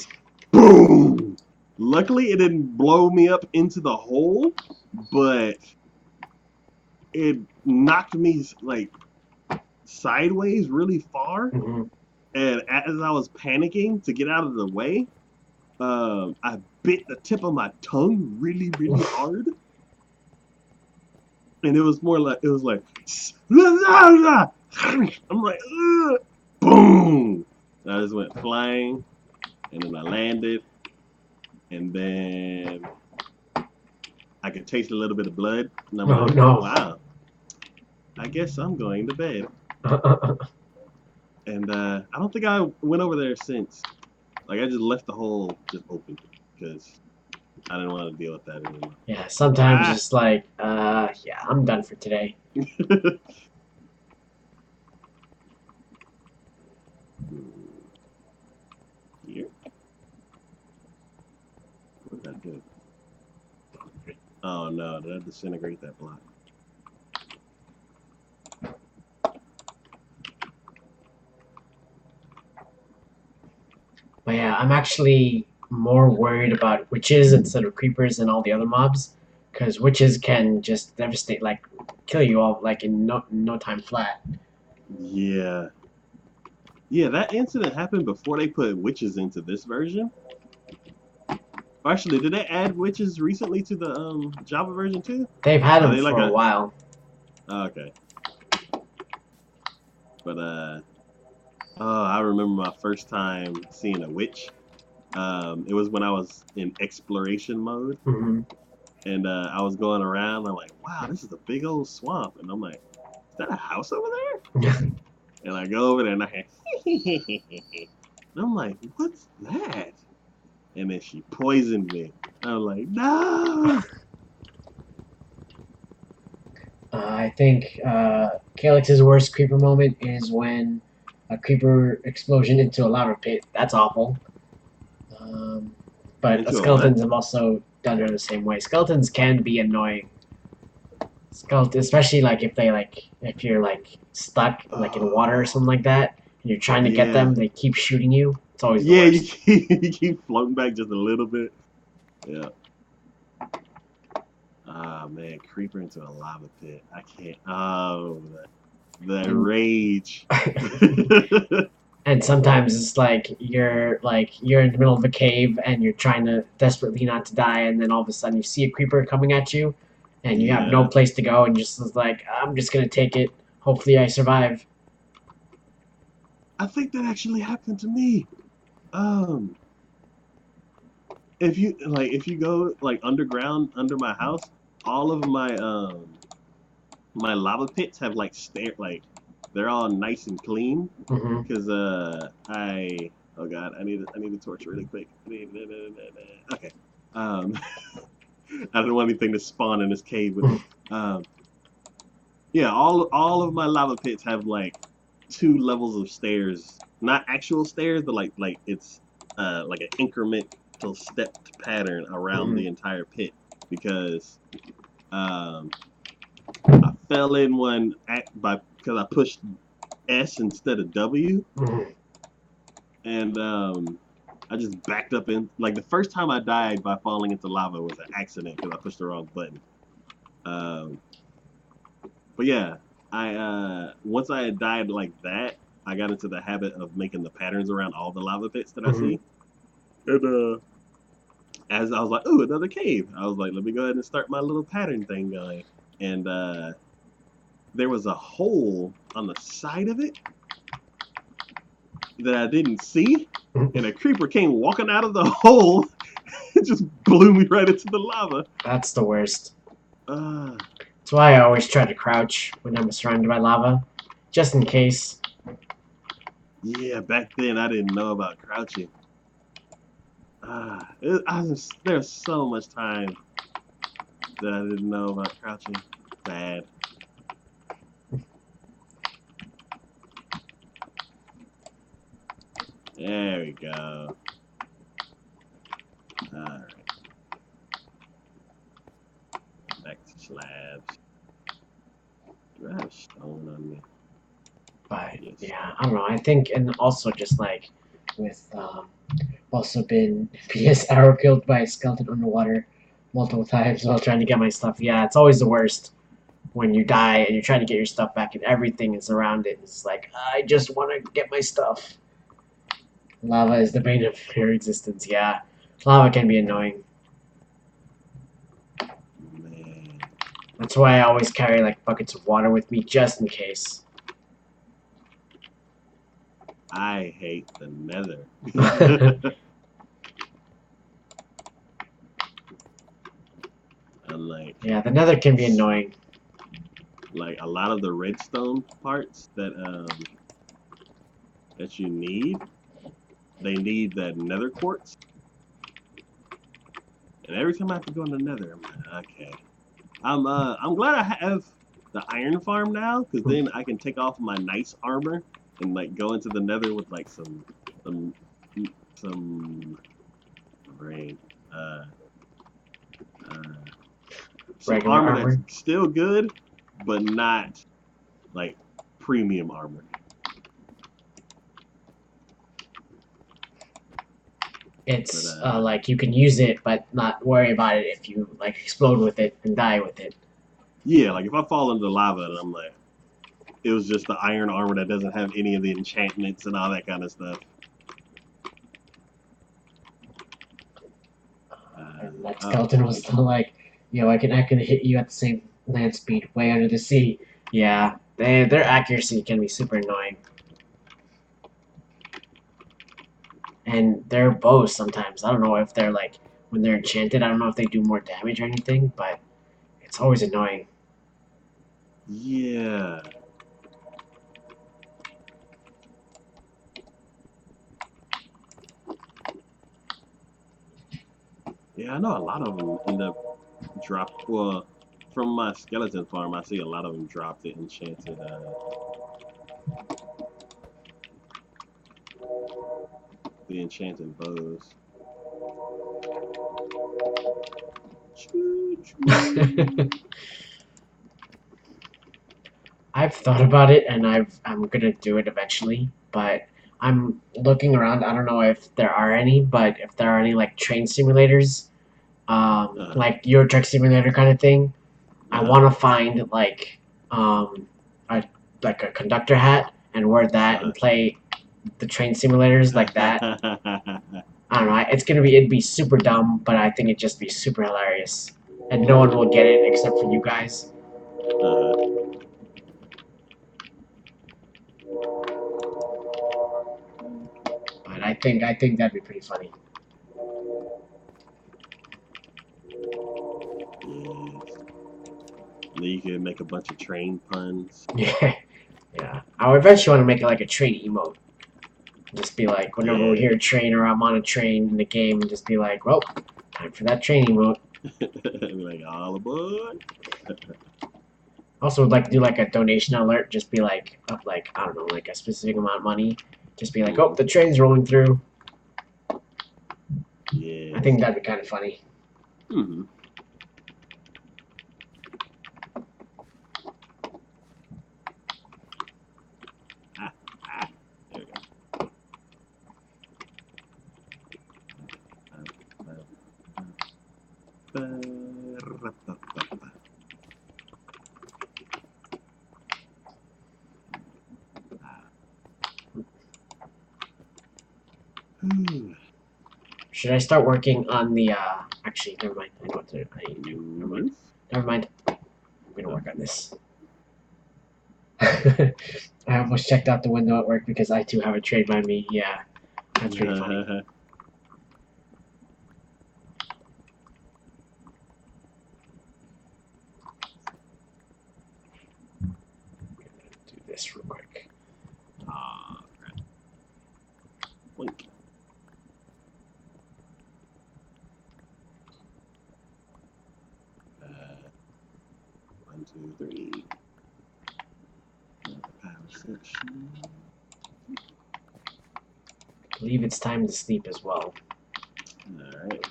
Speaker 2: Boom. Luckily, it didn't blow me up into the hole, but it knocked me like sideways really far. And as I was panicking to get out of the way, I bit the tip of my tongue really, really hard. And it was like, I'm like, boom. And I just went flying, and then I landed, and then I could taste a little bit of blood. And I'm like,
Speaker 1: no.
Speaker 2: Wow, I guess I'm going to bed. And I don't think I went over there since. Like, I just left the hole just open because I didn't want to deal with that anymore.
Speaker 1: Yeah, sometimes it's like, yeah, I'm done for today.
Speaker 2: Here? What did I do? Oh no, did I disintegrate that block?
Speaker 1: But yeah, I'm actually more worried about witches instead of creepers and all the other mobs, because witches can just devastate, like kill you all like in no time flat.
Speaker 2: Yeah. Yeah, that incident happened before they put witches into this version. Actually, did they add witches recently to the Java version too?
Speaker 1: They've had them for a while.
Speaker 2: Oh, okay. But I remember my first time seeing a witch. It was when I was in exploration mode, and I was going around. I'm like, wow, this is a big old swamp, and I'm like, is that a house over there? And I go over there, and and I'm like, what's that? And then she poisoned me. I'm like, no.
Speaker 1: I think Calyx's worst creeper moment is when a creeper explosion into a lava pit. That's awful. Um, but
Speaker 2: Into a what?
Speaker 1: skeletons have also done it the same way. Skeletons can be annoying. Skeleton, especially like if you're like stuck like in water or
Speaker 2: Oh,
Speaker 1: something like that, and you're trying to get
Speaker 2: yeah.
Speaker 1: them, they keep shooting you. It's always the
Speaker 2: Yeah,
Speaker 1: worst.
Speaker 2: you keep floating back just a little bit. Yeah. Ah, man, creeper into a lava pit. I can't. Oh, the
Speaker 1: And
Speaker 2: rage.
Speaker 1: and sometimes it's like you're in the middle of a cave and you're trying to desperately not to die, and then all of a sudden you see a creeper coming at you, and you have no
Speaker 2: Yeah.
Speaker 1: place to go, and just is like I'm just gonna take it. Hopefully I survive.
Speaker 2: I think that actually happened to me. Um, if you go like underground under my house, all of my lava pits have like they're all nice and clean
Speaker 1: Hmm.
Speaker 2: because I oh god I need a torch really quick. Okay. Um, I don't want anything to spawn in this cave with me. Um, yeah, all of my lava pits have like two levels of stairs, not actual stairs, but like it's like an incremental stepped pattern around
Speaker 1: Hmm.
Speaker 2: the entire pit because um, I fell in one by because I pushed S instead of W,
Speaker 1: Hmm.
Speaker 2: and I just backed up in like the first time I died by falling into lava was an accident because I pushed the wrong button. Um, but yeah, I once I had died like that, I got into the habit of making the patterns around all the lava pits that I
Speaker 1: Hmm.
Speaker 2: see. And as I was like, "Ooh, another cave," I was like, "Let me go ahead and start my little pattern thing going." And there was a hole on the side of it that I didn't see, and a creeper came walking out of the hole. It just blew me right into the lava.
Speaker 1: That's the worst.
Speaker 2: Uh,
Speaker 1: That's why I always try to crouch when I'm surrounded by lava, just in case.
Speaker 2: yeah, back then I didn't know about crouching. There's so much time that I didn't know about crouching. Bad. There we go. Alright, back to slabs. Do I have stone on me?
Speaker 1: But
Speaker 2: Yes.
Speaker 1: yeah, I don't know. I think, and also just like with also been PS arrow killed by a skeleton underwater multiple times while trying to get my stuff. Yeah, it's always the worst when you die and you're trying to get your stuff back and everything is around it. It's like I just want to get my stuff. Lava is the bane of your existence. Yeah, lava can be annoying.
Speaker 2: Man,
Speaker 1: That's why I always carry like buckets of water with me just in case.
Speaker 2: I hate the nether. Unlike
Speaker 1: Yeah, the nether can be annoying.
Speaker 2: like a lot of the redstone parts that you need, they need that nether quartz. And every time I have to go in the nether, I'm like, okay. I'm glad I have the iron farm now, because then I can take off my nice armor and like go into the nether with like some some rain uh uh some
Speaker 1: Regular
Speaker 2: armor that's
Speaker 1: armor.
Speaker 2: still good, but not like premium armor. But
Speaker 1: It's like you can use it, but not worry about it if you like explode with it and die with it.
Speaker 2: yeah, like if I fall into lava and I'm like, it was just the iron armor that doesn't have any of the enchantments and all that kind of stuff.
Speaker 1: And that
Speaker 2: Oh,
Speaker 1: skeleton was still like, I can hit you at the same land speed way under the sea. Yeah, their accuracy can be super annoying, and their bows sometimes. I don't know if they're like when they're enchanted. I don't know if they do more damage or anything, but it's always annoying.
Speaker 2: yeah. Yeah, I know a lot of them end up well, from my skeleton farm, I see a lot of them drop the enchanted the enchanted bows. Choo, choo.
Speaker 1: I've thought about it, and I'm gonna do it eventually. But I'm looking around. I don't know if there are any, but if there are any like train simulators,
Speaker 2: Uh,
Speaker 1: like Euro Truck Simulator kind of thing, I
Speaker 2: uh,
Speaker 1: want to find um, a like a conductor hat and wear that
Speaker 2: uh.
Speaker 1: and play the train simulators like that. I don't know. It'd be super dumb, but I think it'd just be super hilarious, and no one will get it except for you guys.
Speaker 2: uh,
Speaker 1: But I think that'd be pretty funny.
Speaker 2: yes. And then you can make a bunch of train puns.
Speaker 1: Yeah, yeah. I would eventually want to make it like a train emote. Just be like, whenever we
Speaker 2: Yeah.
Speaker 1: hear a train or I'm on a train in the game, just be like, well, time for that train emote.
Speaker 2: Be like, all aboard.
Speaker 1: Also, would like to do like a donation alert. Just be like, up like I don't know, like a specific amount of money. Just be like, oh,
Speaker 2: Mm-hmm.
Speaker 1: the train's rolling through. I
Speaker 2: Yes.
Speaker 1: think that'd be kind of funny.
Speaker 2: Mm-hmm. Ah, ah. There we go.
Speaker 1: Should I start working on the? Actually, never mind. I know what I need to do. Never mind.
Speaker 2: Roof?
Speaker 1: Never mind. I'm gonna
Speaker 2: Oh.
Speaker 1: work on this. I almost checked out the window at work because I too have a train by me. Yeah, that's pretty funny. Do this real quick.
Speaker 2: Ah, crap. Blink. One, two, three. Power section.
Speaker 1: I believe it's time to sleep as well.
Speaker 2: Alright.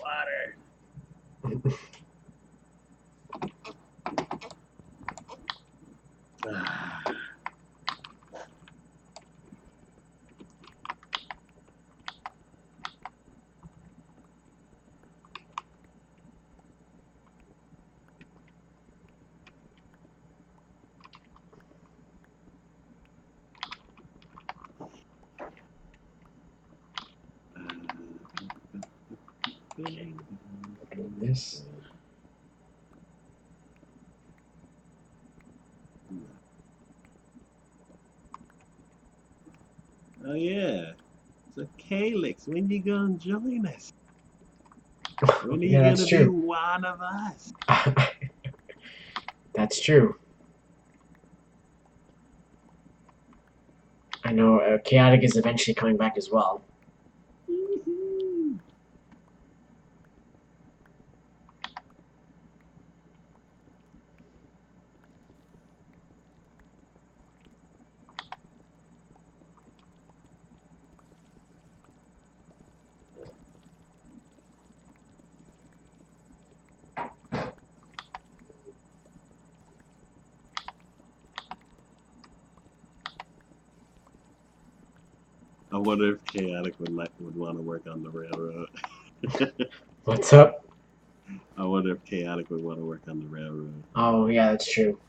Speaker 2: Water. Ah.
Speaker 1: Okay, open this.
Speaker 2: Oh yeah. So Calyx, when you gonna join us? When are you
Speaker 1: Yeah, that's
Speaker 2: gonna be
Speaker 1: true.
Speaker 2: one of us?
Speaker 1: That's true. I know Chaotic is eventually coming back as well.
Speaker 2: Woohoo. I wonder if Chaotic would want to work on the railroad.
Speaker 1: What's up?
Speaker 2: I wonder if Chaotic would want to work on the railroad.
Speaker 1: Oh, yeah, that's true.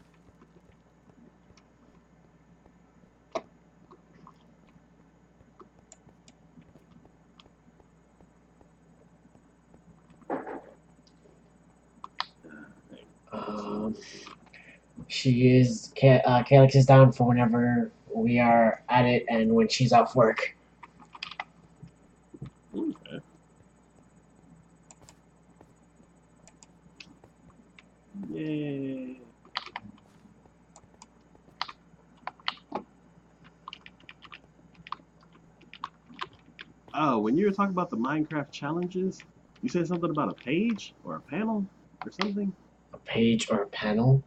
Speaker 1: Um, Calyx is down for whenever we are at it and when she's off work.
Speaker 2: Okay. Yay. Oh, when you were talking about the Minecraft challenges, you said something about a page or a panel or something?
Speaker 1: A page or a panel?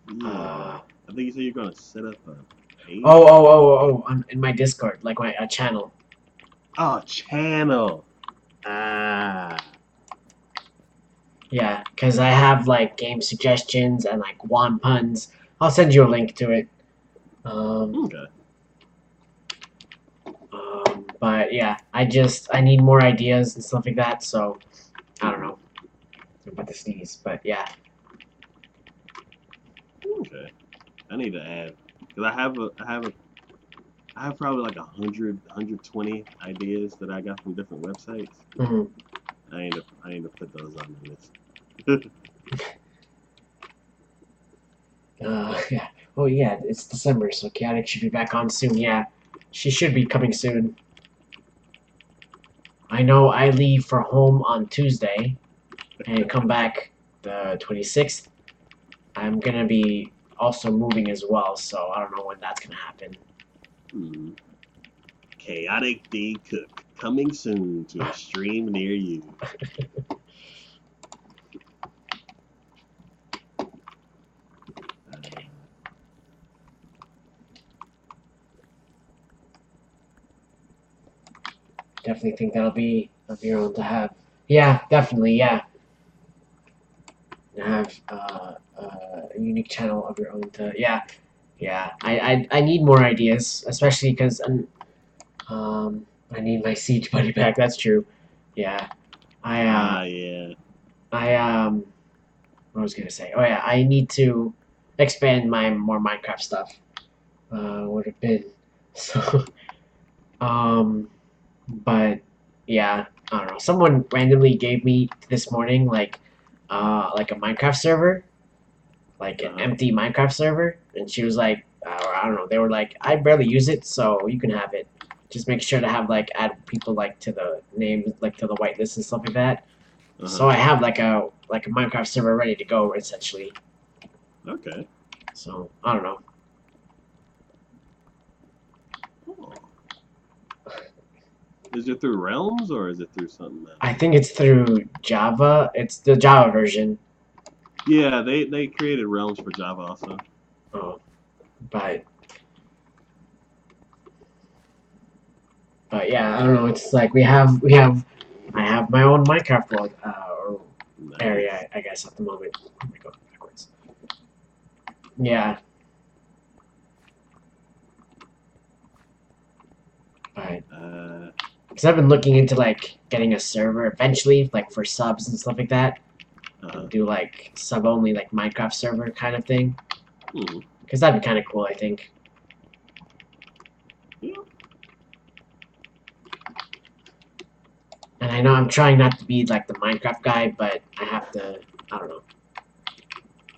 Speaker 2: Yeah.
Speaker 1: Uh,
Speaker 2: I think you said you're gonna set up a page.
Speaker 1: In my Discord, like my a channel.
Speaker 2: Oh, channel. Ah.
Speaker 1: Yeah, because I have like game suggestions and like wand puns. I'll send you a link to it.
Speaker 2: Okay.
Speaker 1: But yeah, I need more ideas and stuff like that. So I don't know. I'm about to sneeze, but yeah.
Speaker 2: Okay. I need to add because I have probably like 120 ideas that I got from different websites.
Speaker 1: Mhm.
Speaker 2: I need to put those on the list.
Speaker 1: Yeah. Oh yeah, it's December, so Chaotic should be back on soon. Yeah, she should be coming soon. I know I leave for home on Tuesday and come back the 26th. I'm gonna be also moving as well, so I don't know when that's gonna happen.
Speaker 2: Hmm. Chaotic D Cook coming soon to a stream near you.
Speaker 1: Definitely think that'll be of your own to have. Yeah, definitely. Yeah, have a unique channel of your own to. Yeah, yeah. I need more ideas, especially because I need my siege buddy back. That's true. Yeah. I
Speaker 2: Yeah.
Speaker 1: I what was I gonna say? Oh yeah, I need to expand my more Minecraft stuff. Would have been so. Um, but yeah, I don't know. Someone randomly gave me this morning like a Minecraft server, like an
Speaker 2: Uh-huh.
Speaker 1: empty Minecraft server, and she was like, I don't know. They were like, I barely use it, so you can have it. Just make sure to have like add people like to the name, like to the whitelist and stuff like that. So
Speaker 2: Uh-huh.
Speaker 1: I have like a Minecraft server ready to go essentially.
Speaker 2: Okay.
Speaker 1: So I don't know.
Speaker 2: Oh. Is it through Realms or is it through something else?
Speaker 1: I think it's through Java. It's the Java version.
Speaker 2: Yeah, they created Realms for Java also.
Speaker 1: Oh, but yeah, I don't know. It's like I have my own Minecraft world or
Speaker 2: Nice.
Speaker 1: area, I guess, at the moment. Let me go backwards. Yeah, but
Speaker 2: Uh,
Speaker 1: because I've been looking into like getting a server eventually, like for subs and stuff like that.
Speaker 2: uh-huh.
Speaker 1: Do like sub only like Minecraft server kind of thing.
Speaker 2: Hmm.
Speaker 1: Because that'd be kind of cool, I think.
Speaker 2: Yeah.
Speaker 1: And I know I'm trying not to be like the Minecraft guy, but I have to. I don't know.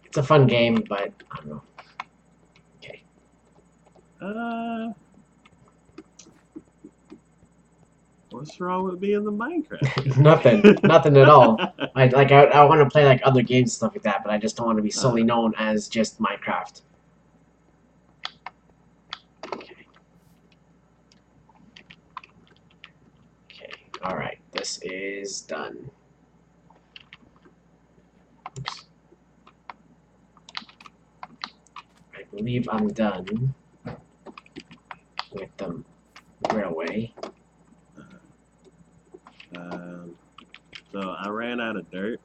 Speaker 1: It's a fun game, but I don't know. Okay.
Speaker 2: Uh, what's wrong with being the Minecraft
Speaker 1: Nothing. Nothing at all.
Speaker 2: guy?
Speaker 1: I want to play like other games and stuff like that, but I just don't want to be solely
Speaker 2: uh,
Speaker 1: known as just Minecraft. Okay. Okay. All right. This is done. Oops. I believe I'm done with the railway.
Speaker 2: um, so I ran out of dirt.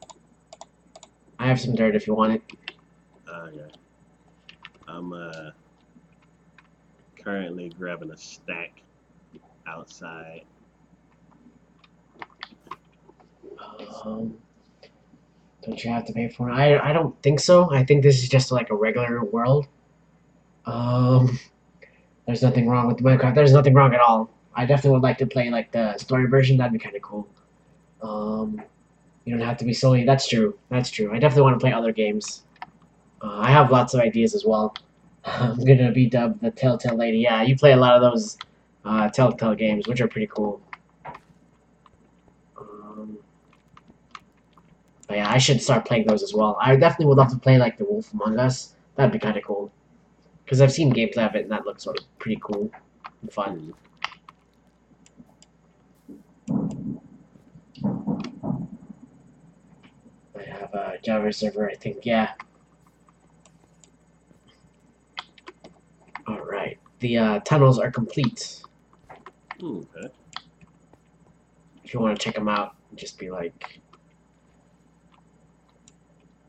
Speaker 1: I have some dirt if you want it.
Speaker 2: Yeah. I'm currently grabbing a stack outside.
Speaker 1: Um, don't you have to pay for it? I don't think so. I think this is just like a regular world. Um, there's nothing wrong with Minecraft. There's nothing wrong at all. I definitely would like to play like the story version. That'd be kind of cool. Um, you don't have to be solely. That's true. That's true. I definitely want to play other games. I have lots of ideas as well. I'm gonna be dubbed the Telltale Lady. Yeah, you play a lot of those Telltale games, which are pretty cool. Um, but yeah, I should start playing those as well. I definitely would love to play like The Wolf Among Us. That'd be kind of cool. Because I've seen gameplay of it, and that looks sort of pretty cool and fun.
Speaker 2: Hmm.
Speaker 1: I have a Java server, I think. Yeah. All right. The tunnels are complete.
Speaker 2: Okay.
Speaker 1: If you want to check them out, just be like,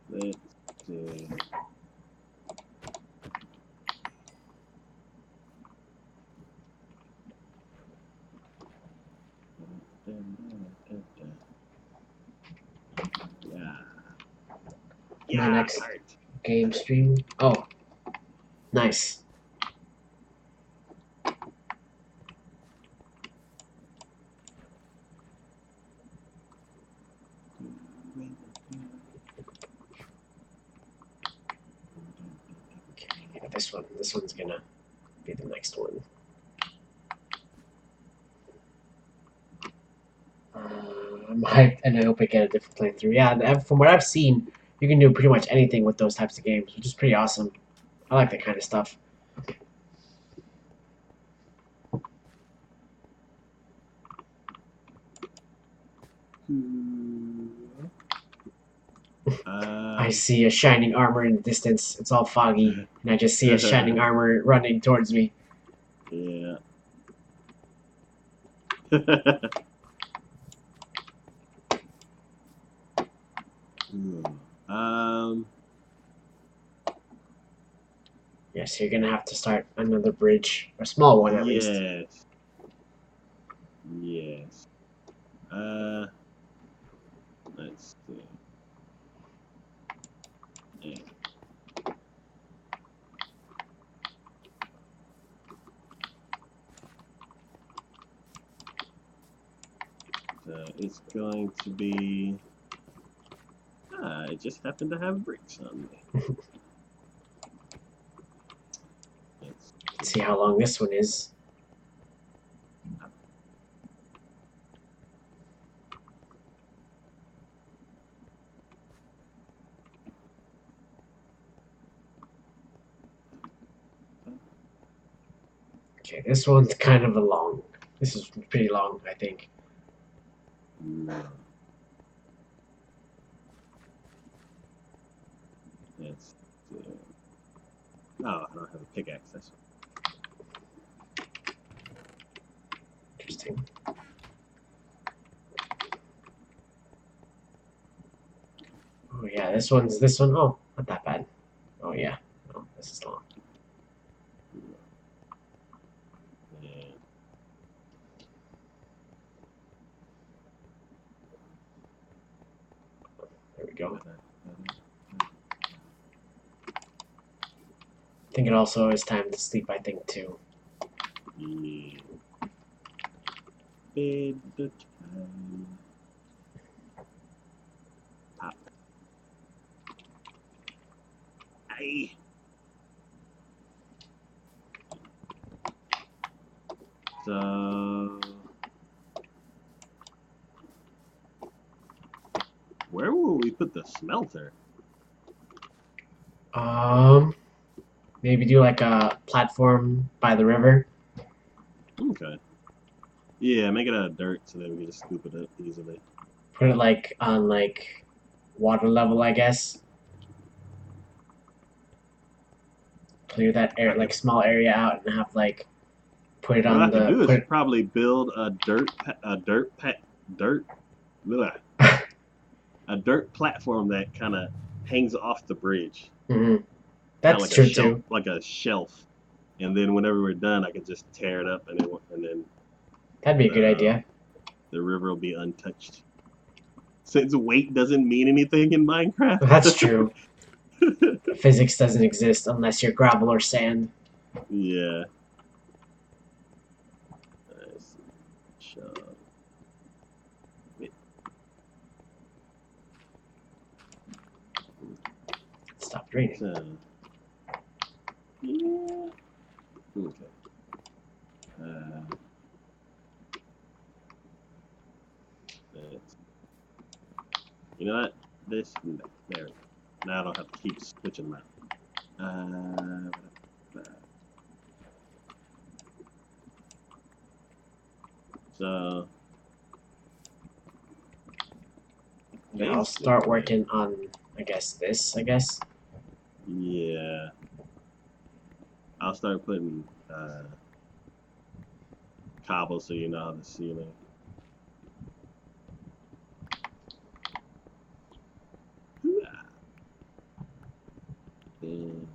Speaker 2: Let's see. Yeah.
Speaker 1: my
Speaker 2: Yeah,
Speaker 1: next
Speaker 2: heart.
Speaker 1: game stream. Oh, nice. Okay, yeah, this one's gonna be the next one. I'm hyped, and I hope I get a different playthrough. Yeah, from what I've seen, you can do pretty much anything with those types of games, which is pretty awesome. I like that kind of stuff. I see a shining armor in the distance. It's all foggy, and I just see a shining armor running towards me.
Speaker 2: Yeah. um.
Speaker 1: Yes, you're gonna have to start another bridge, a small one at least.
Speaker 2: Yes. Yes. Let's see. Yeah. So it's going to be. I just happen to have bricks on me. Let's
Speaker 1: Let's see how long this one is. Okay, this one's kind of a long. This is pretty long, I think.
Speaker 2: no. Let's see. Oh, I don't have a pickaxe. That's
Speaker 1: Interesting. Oh yeah, this one. Oh, not that bad. Oh yeah, oh, this is long.
Speaker 2: yeah.
Speaker 1: There we go. I think it also is time to sleep. I think too.
Speaker 2: Yeah. Bedtime. Pop. Aye. So, where will we put the smelter?
Speaker 1: Um, maybe do like a platform by the river.
Speaker 2: Okay. Yeah, make it out of dirt so that we can just scoop it up easily.
Speaker 1: Put it like on like water level, I guess. Clear that air
Speaker 2: I
Speaker 1: like
Speaker 2: could.
Speaker 1: small area out and have like put it
Speaker 2: What I
Speaker 1: on
Speaker 2: could
Speaker 1: the
Speaker 2: do is
Speaker 1: put.
Speaker 2: probably build dirt, blah, a dirt platform that kind of hangs off the bridge,
Speaker 1: Mhm.
Speaker 2: kind of
Speaker 1: That's true too.
Speaker 2: like a shelf. And then whenever we're done, I could just tear it up, and then
Speaker 1: That'd be a good
Speaker 2: the
Speaker 1: idea.
Speaker 2: the river will be untouched. Since weight doesn't mean anything in
Speaker 1: That's
Speaker 2: Minecraft.
Speaker 1: true. Physics doesn't exist unless you're gravel or sand.
Speaker 2: Yeah. Let's see.
Speaker 1: It stopped raining.
Speaker 2: So, yeah. Okay. Let's, you know what? There. Now I don't have to keep switching my. So
Speaker 1: Yeah, I'll start working on I guess this. I guess.
Speaker 2: Yeah. I'll start putting cobble so you know how the ceiling. And,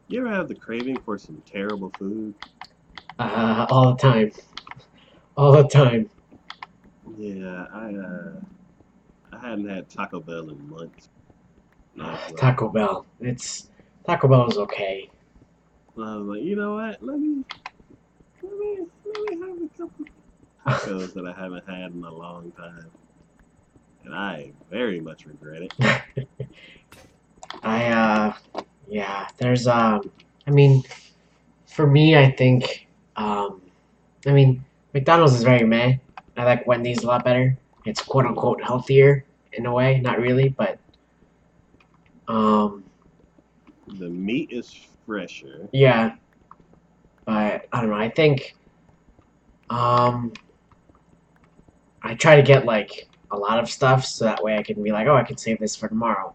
Speaker 2: you ever have the craving for some terrible food?
Speaker 1: All the time. All the time.
Speaker 2: Yeah, I hadn't had Taco Bell in months. And I was like,
Speaker 1: Taco Bell. Taco Bell is okay.
Speaker 2: you know what? Let me have a couple tacos that I haven't had in a long time, and I very much regret it.
Speaker 1: Yeah. I mean, for me, I think, I mean, McDonald's is very meh. I like Wendy's a lot better. It's quote unquote healthier in a way, not really, but um,
Speaker 2: The meat is fresher.
Speaker 1: yeah. But I don't know. I think um, I try to get like a lot of stuff so that way I can be like, oh, I can save this for tomorrow,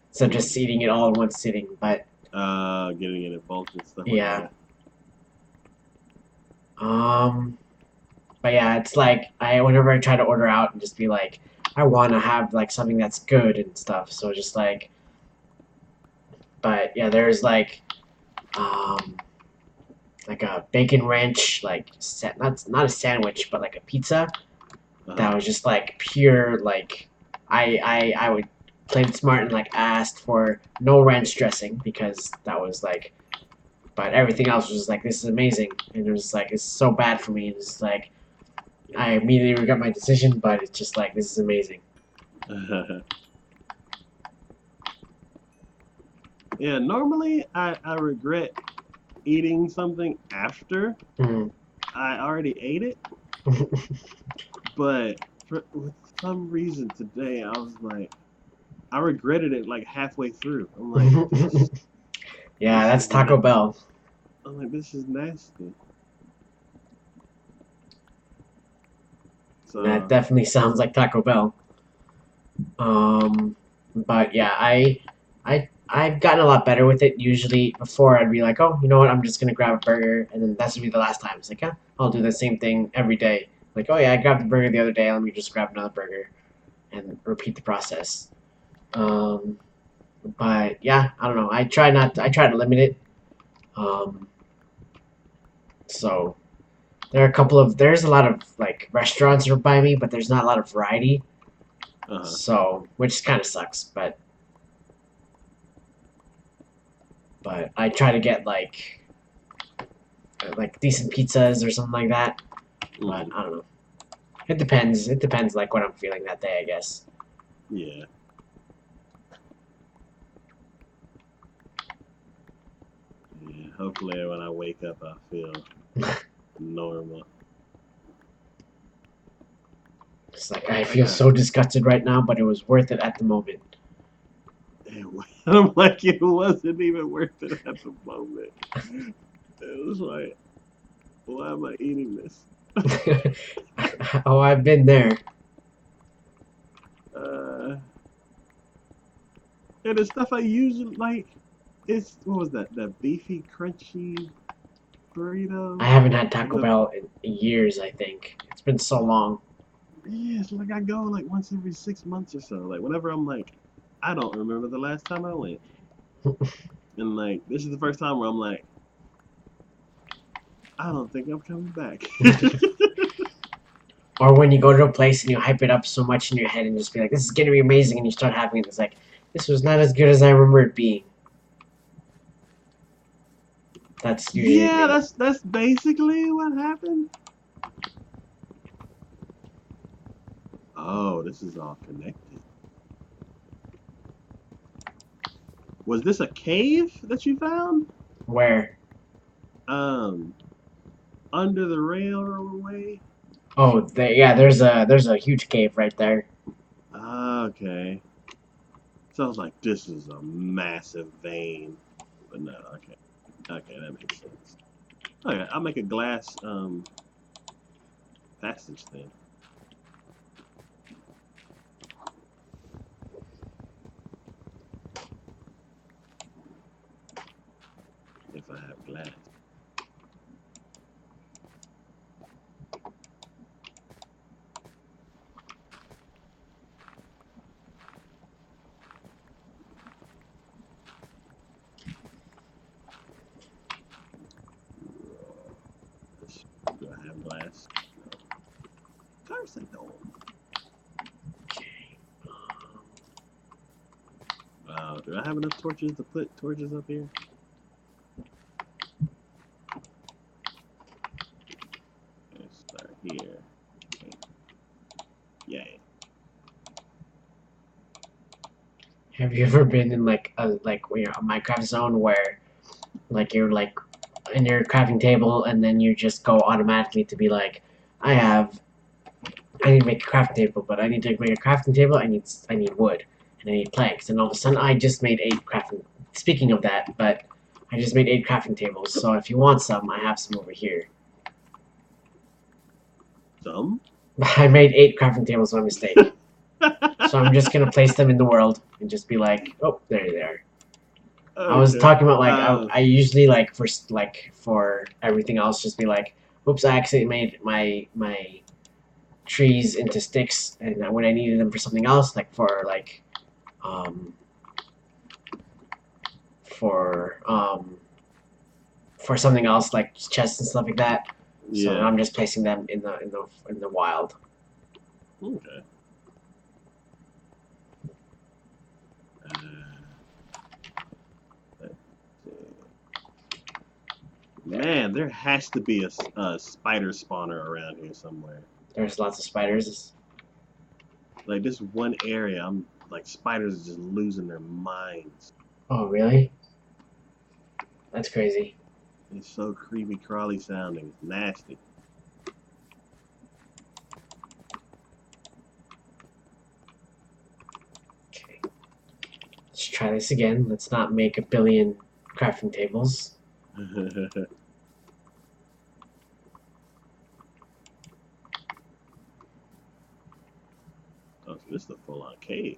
Speaker 1: instead of just eating it all in one sitting. But
Speaker 2: Getting it in bulk and stuff like
Speaker 1: yeah,
Speaker 2: that.
Speaker 1: um, but yeah, it's like whenever I try to order out and just be like, I want to have like something that's good and stuff. So just like, but yeah, there's um like a bacon ranch not a sandwich but like a pizza
Speaker 2: Uh-huh.
Speaker 1: that was just like pure like I would played smart and like asked for no ranch dressing because that was like, but everything else was just like, this is amazing, and it was like, it's so bad for me. It's like I immediately regret my decision, but it's just like, this is amazing.
Speaker 2: Yeah, normally I regret eating something after
Speaker 1: Mm.
Speaker 2: I already ate it, but with some reason today I was like, I regretted it like halfway through. I'm like,
Speaker 1: Yeah,
Speaker 2: this
Speaker 1: that's
Speaker 2: is
Speaker 1: Taco
Speaker 2: not.
Speaker 1: Bell.
Speaker 2: I'm like, this is nasty.
Speaker 1: That
Speaker 2: So,
Speaker 1: definitely sounds like Taco Bell. Um, but yeah, I've gotten a lot better with it. Usually, before I'd be like, oh, you know what? I'm just gonna grab a burger, and then that's gonna be the last time. It's like, yeah, I'll do the same thing every day. Like, oh yeah, I grabbed the burger the other day. Let me just grab another burger, and repeat the process. Um, but yeah, I don't know. I try to limit it. Um, so there's a lot of like restaurants by me, but there's not a lot of variety.
Speaker 2: uh-huh.
Speaker 1: So, which kind of sucks, but I try to get like decent pizzas or something like that. But
Speaker 2: Hmm.
Speaker 1: I don't know. It depends. It depends like what I'm feeling that day, I guess.
Speaker 2: Yeah. Yeah. Hopefully, when I wake up, I feel normal.
Speaker 1: It's like I
Speaker 2: I
Speaker 1: feel
Speaker 2: got.
Speaker 1: so disgusted right now, but it was worth it at the moment.
Speaker 2: I'm like, it wasn't even worth it at the moment. It was like, why am I eating this?
Speaker 1: Oh, I've been there.
Speaker 2: Uh, and the stuff I usually like, it's what was that? That beefy, crunchy
Speaker 1: I
Speaker 2: burrito.
Speaker 1: haven't had Taco
Speaker 2: The
Speaker 1: Bell in years. I think it's been so long.
Speaker 2: Yeah, it's like I go like once every 6 months or so. Like whenever I'm like, I don't remember the last time I went, and like this is the first time where I'm like, I don't think I'm coming back.
Speaker 1: Or when you go to a place and you hype it up so much in your head and just be like, "This is gonna be amazing," and you start having it, it's like, "This was not as good as I remember it being." That's usually
Speaker 2: Yeah,
Speaker 1: me.
Speaker 2: that's basically what happened. Oh, this is all connected. Was this a cave that you found?
Speaker 1: Where?
Speaker 2: Um, under the railway.
Speaker 1: Oh, yeah. There's a huge cave right there.
Speaker 2: Okay. So I was like, this is a massive vein. But no, okay. Okay, that makes sense. Okay, I'll make a glass passage then. If I have glass. Do I have glass? Of course I don't. Do I have enough torches to put torches up here? Let's start here. Okay. Yay.
Speaker 1: Have you ever been in like a Minecraft zone where like you're like in your crafting table and then you just go automatically to be like, I need to make a crafting table, but I need to make a crafting table. I need wood and I need planks, and all of a sudden I just made 8 crafting. Speaking of that, but I just made 8 crafting tables. So if you want some, I have some over here.
Speaker 2: Some?
Speaker 1: I made 8 crafting tables by mistake. So I'm just gonna place them in the world and just be like, oh, there they are. I was
Speaker 2: Okay.
Speaker 1: talking about like I usually like for everything else just be like, oops, I accidentally made my trees into sticks, and when I needed them for something else, like um for something else like chests and stuff like that. So
Speaker 2: Yeah.
Speaker 1: I'm just placing them in the wild.
Speaker 2: Okay. Let's see. Man, there has to be a spider spawner around here somewhere.
Speaker 1: There's lots of spiders.
Speaker 2: Like this one area, I'm like spiders are just losing their minds.
Speaker 1: Oh really? That's crazy.
Speaker 2: It's so creepy crawly sounding. It's nasty.
Speaker 1: Okay. Let's try this again. Let's not make 1 billion crafting tables.
Speaker 2: Oh, so this is a full-on cave.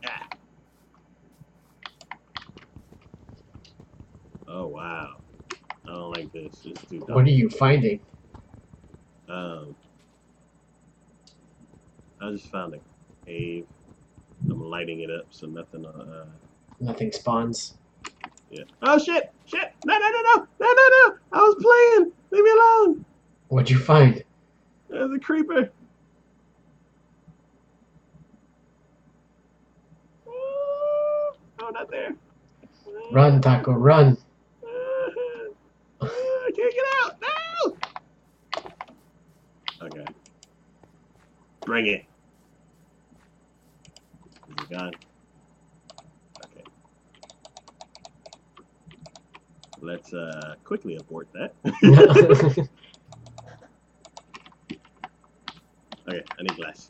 Speaker 2: Ah. Oh wow. I don't like this. It's too dark.
Speaker 1: What are you finding?
Speaker 2: Um, I just found a cave. I'm lighting it up so nothing.
Speaker 1: Nothing spawns.
Speaker 2: Yeah. Oh shit! Shit! No! No! No! No! No! No! No! I was playing. Leave me alone.
Speaker 1: What'd you find?
Speaker 2: There's a creeper. Oh, not there.
Speaker 1: Run, Taco, run!
Speaker 2: I can't get out. No. Okay. Bring it. Is it gone? Okay. Let's quickly abort that. Okay, I need glass.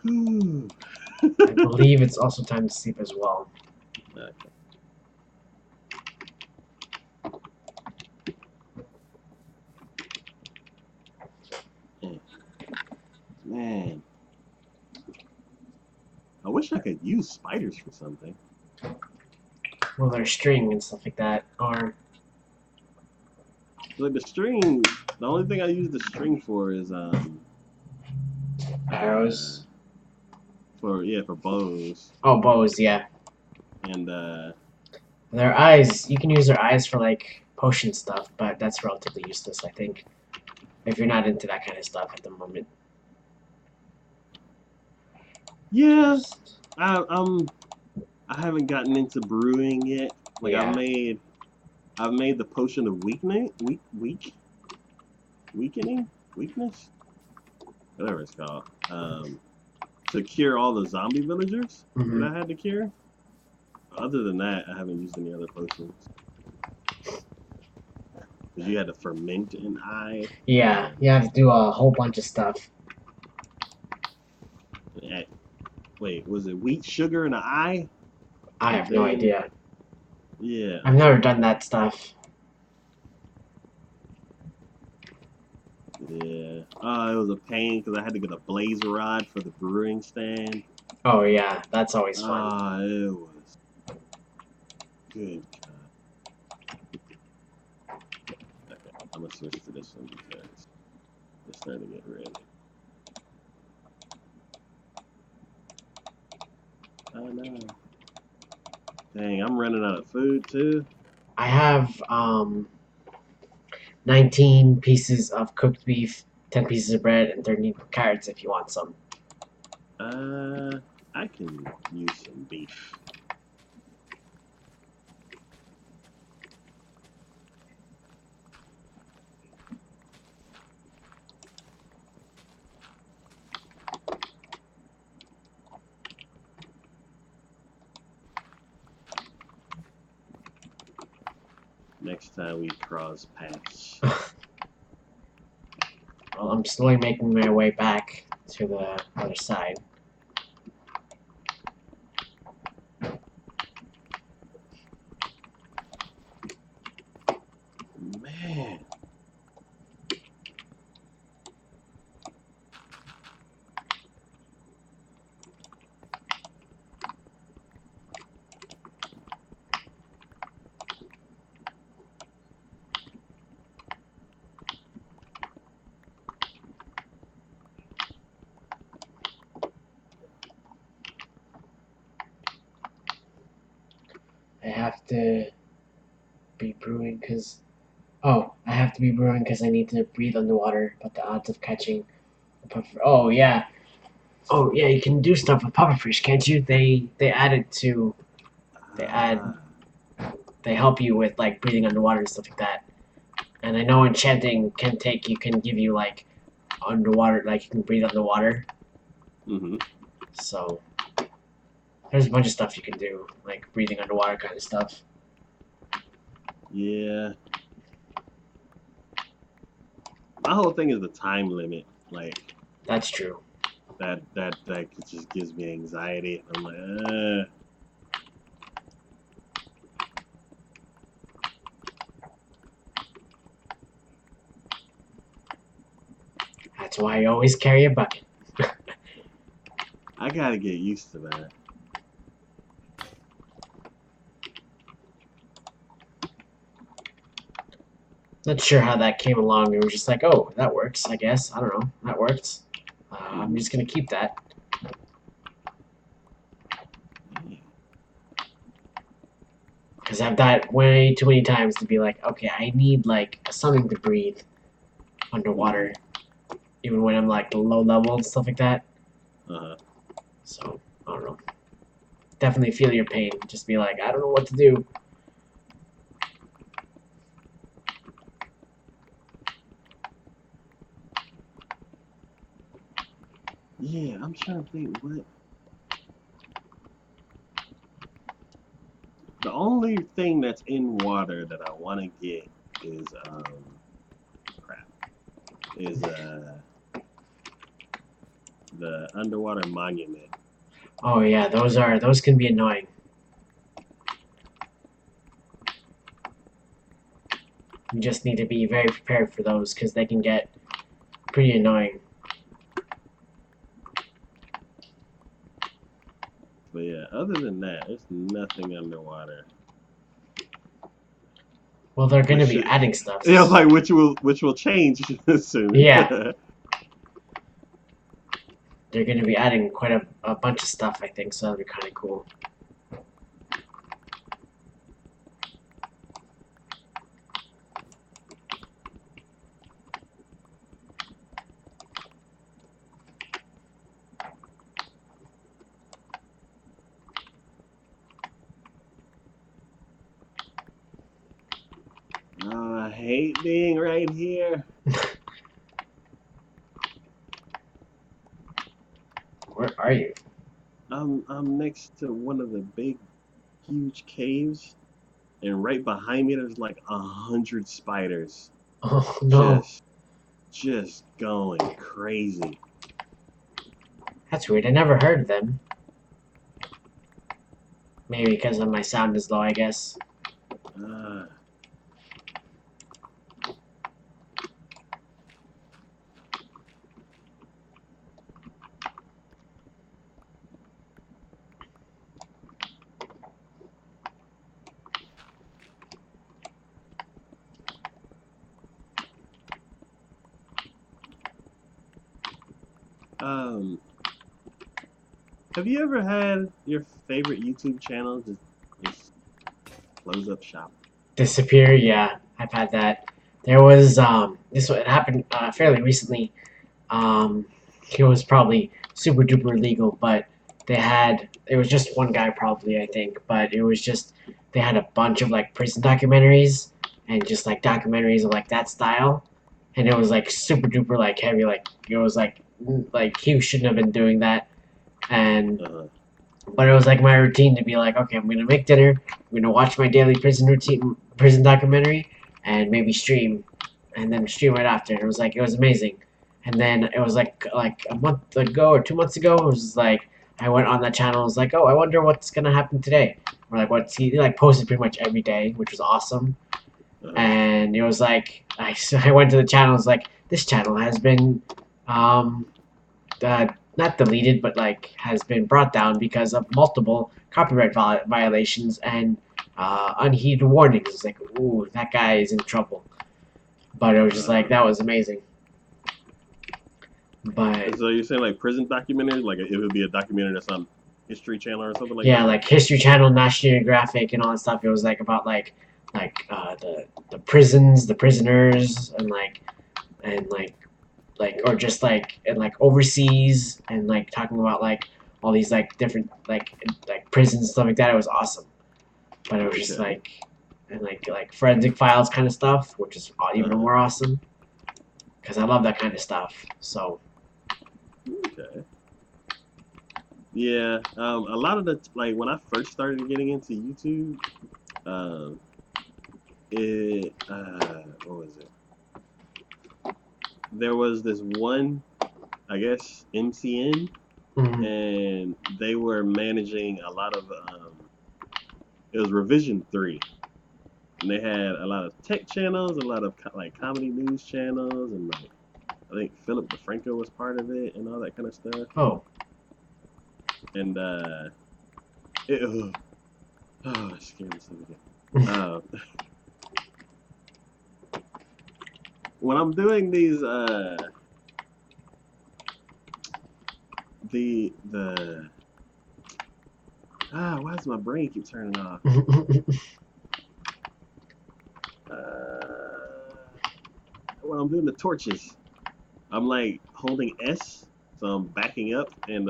Speaker 1: I believe it's also time to sleep as well.
Speaker 2: Okay. Man. I wish I could use spiders for something.
Speaker 1: Well, there's string and stuff like that. Or
Speaker 2: Like the string, the only thing I use the string for is
Speaker 1: arrows.
Speaker 2: For bows.
Speaker 1: Oh, bows, yeah.
Speaker 2: And
Speaker 1: Their eyes, you can use their eyes for like potion stuff, but that's relatively useless, I think. If you're not into that kind of stuff at the moment.
Speaker 2: yeah, I haven't gotten into brewing yet. Like
Speaker 1: Yeah.
Speaker 2: I've made the potion of weakening, weakness, whatever it's called, to cure all the zombie villagers
Speaker 1: Mhm.
Speaker 2: that I had to cure. Other than that, I haven't used any other potions. Because you had to ferment an eye.
Speaker 1: Yeah, you have to do a whole bunch of stuff.
Speaker 2: Wait, was it wheat, sugar, and an eye?
Speaker 1: I
Speaker 2: And
Speaker 1: have no
Speaker 2: then,
Speaker 1: idea.
Speaker 2: yeah,
Speaker 1: I've never done that stuff.
Speaker 2: yeah. Oh, it was a pain because I had to get a blaze rod for the brewing stand.
Speaker 1: Oh yeah, that's always fun.
Speaker 2: Ah, it was good. Okay, I'm gonna switch to this one because it's starting to get ready. Oh no. Dang, I'm running out of food too.
Speaker 1: I have 19 pieces of cooked beef, 10 pieces of bread, and 13 carrots if you want some.
Speaker 2: Uh, I can use some beef. Next time we cross paths.
Speaker 1: Well, I'm slowly making my way back to the other side.
Speaker 2: Man.
Speaker 1: I have to be brewing because. Oh, I have to be brewing because I need to breathe underwater, but the odds of catching a puffer. Oh, yeah. Oh, yeah, you can do stuff with pufferfish, can't you? They added to. They add.
Speaker 2: Ah.
Speaker 1: They help you with, like, breathing underwater and stuff like that. And I know enchanting can give you, like, underwater, like, you can breathe underwater.
Speaker 2: Mm-hmm.
Speaker 1: So, there's a bunch of stuff you can do, like breathing underwater kind of stuff.
Speaker 2: Yeah. My whole thing is the time limit. Like
Speaker 1: That's true.
Speaker 2: that just gives me anxiety. I'm like,
Speaker 1: That's why I always carry a bucket.
Speaker 2: I gotta get used to that.
Speaker 1: Not sure how that came along. It was just like, oh, that works, I guess. I don't know. That works. I'm
Speaker 2: Mm-hmm.
Speaker 1: just going to keep that.
Speaker 2: Yeah.
Speaker 1: Because I've died way too many times to be like, okay, I need, like, something to breathe
Speaker 2: Mm-hmm.
Speaker 1: underwater. Even when I'm, like, low level and stuff like that.
Speaker 2: Uh-huh.
Speaker 1: So, I don't know. Definitely feel your pain. Just be like, I don't know what to do.
Speaker 2: Yeah, I'm trying to think what. The only thing that's in water that I want to get is crap is the underwater monument.
Speaker 1: Oh, yeah, those can be annoying. You just need to be very prepared for those because they can get pretty annoying.
Speaker 2: But yeah, other than that, there's nothing underwater.
Speaker 1: Well, they're going to
Speaker 2: Which
Speaker 1: be
Speaker 2: should,
Speaker 1: adding stuff.
Speaker 2: yeah, like which will change soon.
Speaker 1: Yeah, they're going to be adding quite a bunch of stuff, I think, so that'll be kind of cool.
Speaker 2: I hate being right here.
Speaker 1: Where are you?
Speaker 2: I'm next to one of the big, huge caves. and right behind me there's like 100 spiders,
Speaker 1: Oh no,
Speaker 2: just just going crazy.
Speaker 1: that's weird. I never heard of them. Maybe because of my sound is low, I guess.
Speaker 2: Uh, um, have you ever had your favorite YouTube channel just close up shop?
Speaker 1: Disappear, yeah, I've had that. There was this it happened fairly recently. Um, it was probably super duper illegal, but it was just one guy probably I think, but it was just they had a bunch of like prison documentaries and just like documentaries of like that style, and it was like super duper like heavy, like it was like he shouldn't have been doing that, and
Speaker 2: Uh,
Speaker 1: but it was like my routine to be like, okay, I'm gonna make dinner, I'm gonna watch my daily prison documentary, and maybe stream, and then stream right after. And it was amazing. And then it was like a month ago or 2 months ago, it was like I went on that channel. I was like, oh, I wonder what's gonna happen today, or like what's he like posted pretty much every day, which was awesome.
Speaker 2: uh,
Speaker 1: And it was like I went to the channel. I was like, this channel has been um, not deleted, but like has been brought down because of multiple copyright violations and unheeded warnings. It's like, ooh, that guy is in trouble. But it was just like
Speaker 2: uh.
Speaker 1: that was amazing. But
Speaker 2: So you're saying like prison documentaries, like it would be a documentary that's on History Channel or something like
Speaker 1: yeah,
Speaker 2: that?
Speaker 1: like History Channel, National Geographic, and all that stuff. It was like about the prisons, the prisoners, and or just like and like overseas and like talking about like all these like different like prisons and stuff like that. It was awesome, but it was just
Speaker 2: Okay.
Speaker 1: like and like forensic files kind of stuff, which is even
Speaker 2: Uh,
Speaker 1: more awesome because I love that kind of stuff. So
Speaker 2: okay. Yeah. A lot of the like when I first started getting into YouTube, um, what was it? There was this one, I guess, MCN,
Speaker 1: mhm.
Speaker 2: and they were managing a lot of it was Revision 3, and they had a lot of tech channels, a lot of like comedy news channels, and like I think Philip DeFranco was part of it and all that kind of stuff.
Speaker 1: Oh,
Speaker 2: And it, it scared me so again. Uh, when I'm doing these the why does my brain keep turning off? Uh, when I'm doing the torches, I'm like holding S, so I'm backing up and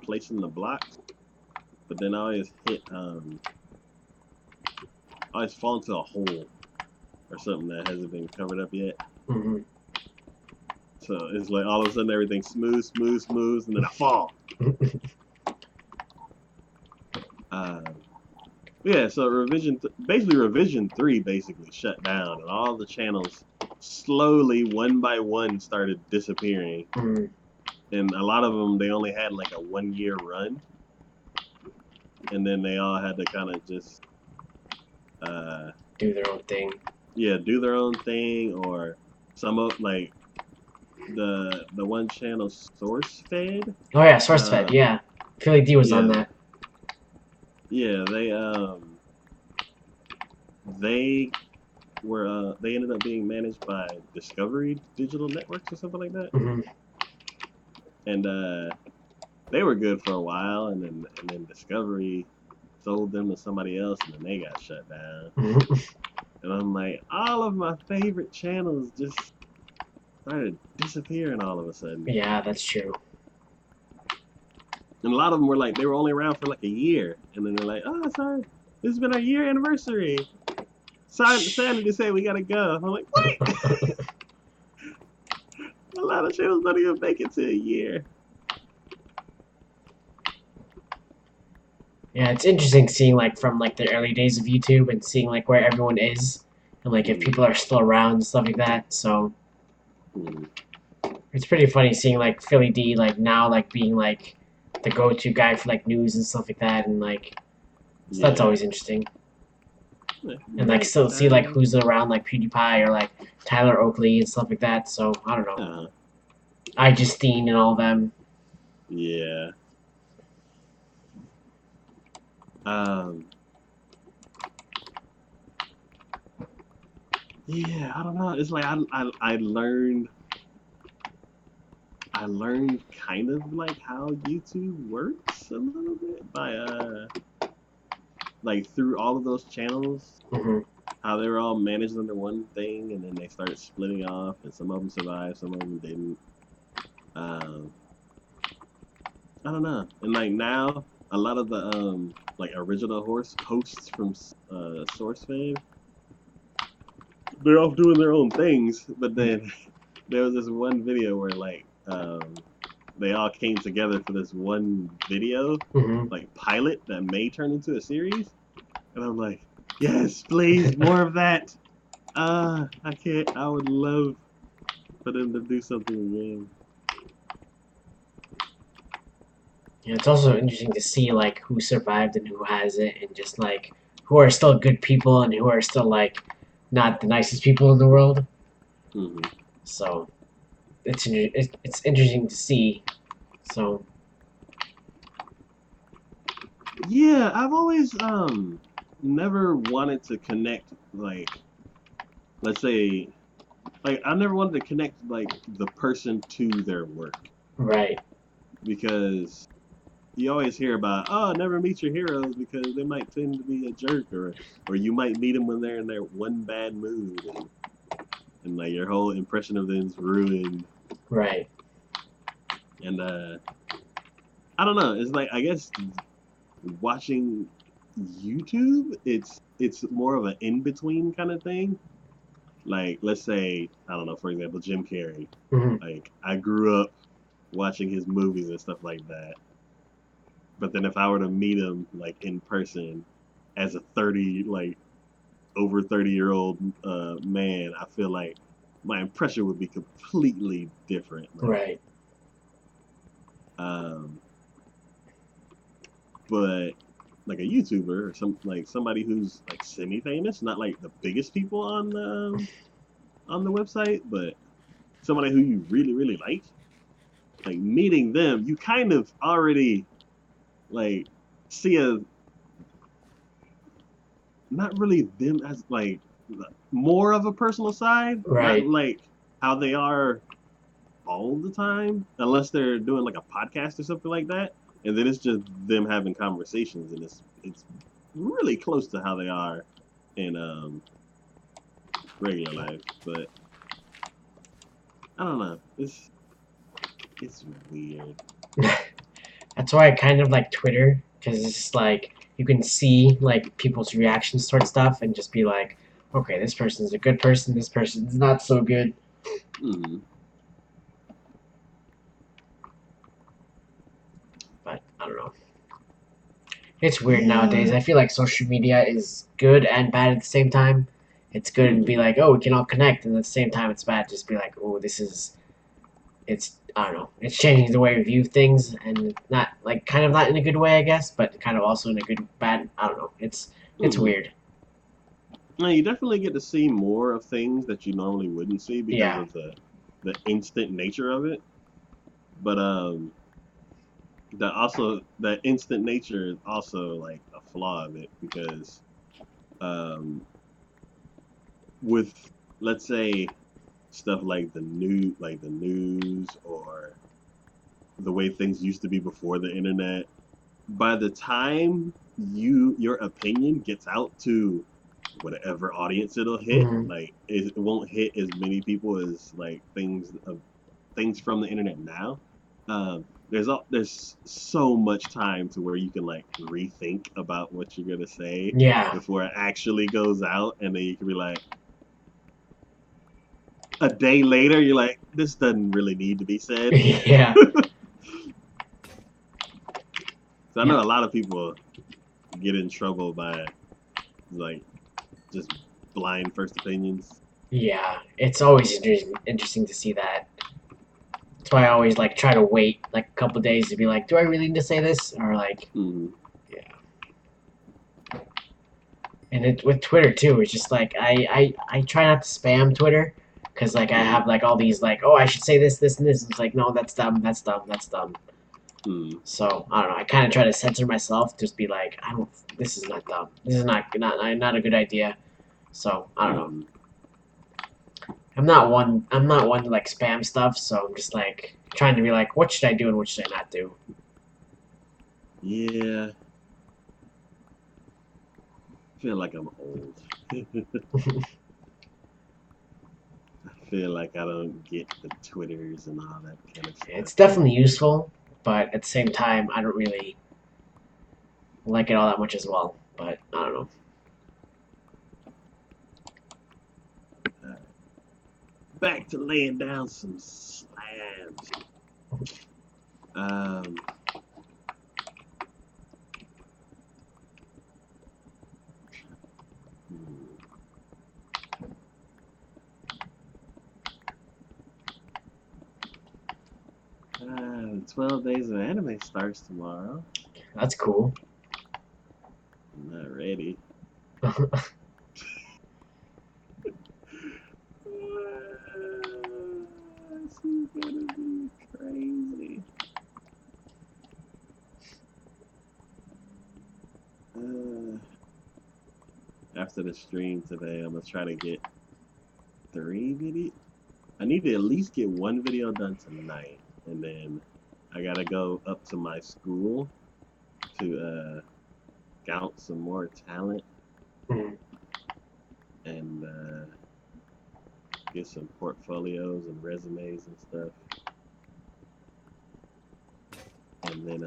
Speaker 2: placing the blocks. But then I always I always fall into a hole or something that hasn't been covered up yet.
Speaker 1: mhm.
Speaker 2: So it's like all of a sudden everything's smooth, smooth, smooth, and then I fall. Uh, yeah, so basically Revision 3 basically shut down, and all the channels slowly, one by one, started disappearing.
Speaker 1: Mhm.
Speaker 2: And a lot of them, they only had like a 1 year run, and then they all had to kind of just, uh,
Speaker 1: Do their own thing.
Speaker 2: yeah, do their own thing, or some of like the one channel Source Fed.
Speaker 1: Oh yeah, SourceFed.
Speaker 2: Uh,
Speaker 1: Yeah, Philly D was on
Speaker 2: yeah,
Speaker 1: that.
Speaker 2: yeah, they they ended up being managed by Discovery Digital Networks or something like that,
Speaker 1: Hmm.
Speaker 2: and they were good for a while, and then Discovery sold them to somebody else, and then they got shut down. And I'm like, all of my favorite channels just started disappearing all of a sudden,
Speaker 1: Yeah, that's true.
Speaker 2: and a lot of them were like they were only around for like a year, and then they're like, oh, sorry, this has been our year anniversary. Sadly to say, we gotta go. I'm like, what? A lot of channels don't even make it to a year.
Speaker 1: Yeah, it's interesting seeing like from like the early days of YouTube and seeing like where everyone is and like if
Speaker 2: Mm-hmm.
Speaker 1: people are still around and stuff like that. So
Speaker 2: Mm-hmm.
Speaker 1: it's pretty funny seeing like Philly D like now like being like the go-to guy for like news and stuff like that, and like so that's
Speaker 2: Yeah.
Speaker 1: always interesting. And like
Speaker 2: Like,
Speaker 1: still see like who's around like PewDiePie or like Tyler Oakley and stuff like that. So I don't know,
Speaker 2: uh,
Speaker 1: I Justine and all them.
Speaker 2: yeah. Um, yeah, I don't know. It's like I learned kind of like how YouTube works a little bit by like through all of those channels,
Speaker 1: Hmm.
Speaker 2: how they were all managed under one thing, and then they started splitting off, and some of them survived, some of them didn't. Um, I don't know. And like now, a lot of the like original horse hosts from SourceFed, they're off doing their own things. But then there was this one video where like they all came together for this one video,
Speaker 1: Hmm.
Speaker 2: like pilot that may turn into a series. And I'm like, yes, please, more of that. I can't. I would love for them to do something again.
Speaker 1: Yeah, it's also interesting to see like who survived and who hasn't, and just like who are still good people and who are still like not the nicest people in the world.
Speaker 2: Hmm.
Speaker 1: So it's interesting to see. So
Speaker 2: Yeah, I've always never wanted to connect like, let's say, like I never wanted to connect like the person to their work,
Speaker 1: right,
Speaker 2: because you always hear about, oh, never meet your heroes because they might tend to be a jerk, or you might meet them when they're in their one bad mood, and like your whole impression of them is ruined.
Speaker 1: right.
Speaker 2: And I don't know, it's like I guess watching YouTube, it's more of an in between kind of thing. Like let's say, I don't know, for example, Jim Carrey.
Speaker 1: Hmm.
Speaker 2: Like I grew up watching his movies and stuff like that. But then if I were to meet him like in person as a 30, like over 30-year-old man, I feel like my impression would be completely different.
Speaker 1: Right.
Speaker 2: Um, but like a YouTuber or somebody who's like semi-famous, not like the biggest people on the website, but somebody who you really really like meeting them, you kind of already like see a, not really them as like more of a personal side, not
Speaker 1: Right.
Speaker 2: like how they are all the time, unless they're doing like a podcast or something like that. And then it's just them having conversations, and it's really close to how they are in regular life. But I don't know. It's weird.
Speaker 1: That's why I kind of like Twitter because it's just like you can see like people's reactions towards stuff and just be like, okay, this person's a good person, this person's not so good.
Speaker 2: Mm.
Speaker 1: But I don't know. It's weird nowadays.
Speaker 2: Yeah.
Speaker 1: I feel like social media is good and bad at the same time. It's good and be
Speaker 2: Mm.
Speaker 1: like, oh, we can all connect, and at the same time, it's bad. Just be like, oh, this is. It's I don't know. It's changing the way we view things, and not like kind of not in a good way, I guess, but kind of also in a good bad. I don't know. It's
Speaker 2: Mm.
Speaker 1: weird.
Speaker 2: Now you definitely get to see more of things that you normally wouldn't see because
Speaker 1: Yeah.
Speaker 2: of the instant nature of it. But that instant nature is also like a flaw of it, because um with, let's say, stuff like the news, or the way things used to be before the internet, by the time your opinion gets out to whatever audience it'll hit,
Speaker 1: Hmm.
Speaker 2: like it won't hit as many people as like things from the internet now. There's so much time to where you can like rethink about what you're gonna say
Speaker 1: Yeah.
Speaker 2: before it actually goes out, and then you can be like, a day later, you're like, this doesn't really need to be said.
Speaker 1: Yeah.
Speaker 2: So I
Speaker 1: Yeah.
Speaker 2: know a lot of people. get in trouble by like just blind first opinions.
Speaker 1: Yeah, it's always interesting to see that. That's why I always like try to wait like a couple days to be like, do I really need to say this? Or like,
Speaker 2: Mm.
Speaker 1: yeah. And it with Twitter too. It's just like I try not to spam Twitter because like I
Speaker 2: Mm.
Speaker 1: have like all these like, oh, I should say this, this, and this. It's like, no, that's dumb, that's dumb, that's dumb.
Speaker 2: Mm.
Speaker 1: So I don't know. I kind of try to censor myself, just be like, I don't. This is not dumb. This is not a good idea. So I don't know.
Speaker 2: Mm.
Speaker 1: I'm not one to like spam stuff. So I'm just like trying to be like, what should I do and what should I not do?
Speaker 2: Yeah, I feel like I'm old. I feel like I don't get the Twitters and all that kind of stuff.
Speaker 1: It's definitely useful, but at the same time, I don't really like it all that much as well. But I don't know.
Speaker 2: Back to laying down some slabs. Um, 12 Days of Anime starts tomorrow.
Speaker 1: That's cool.
Speaker 2: I'm not ready. This is gonna be crazy. After the stream today, I'm gonna try to get 3 videos. I need to at least get 1 video done tonight, and then I gotta go up to my school to scout some more talent and get some portfolios and resumes and stuff. And then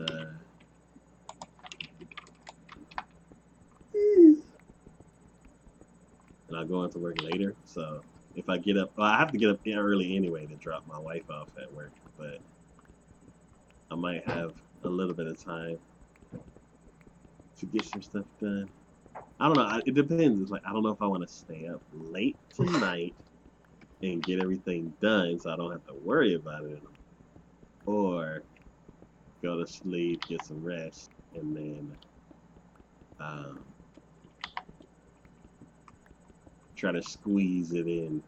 Speaker 2: and I'll go into work later. So if I get up, well, I have to get up early anyway to drop my wife off at work, but I might have a little bit of time to get some stuff done. I don't know. It depends. It's like I don't know if I want to stay up late tonight and get everything done so I don't have to worry about it, or go to sleep, get some rest, and then um, try to squeeze it in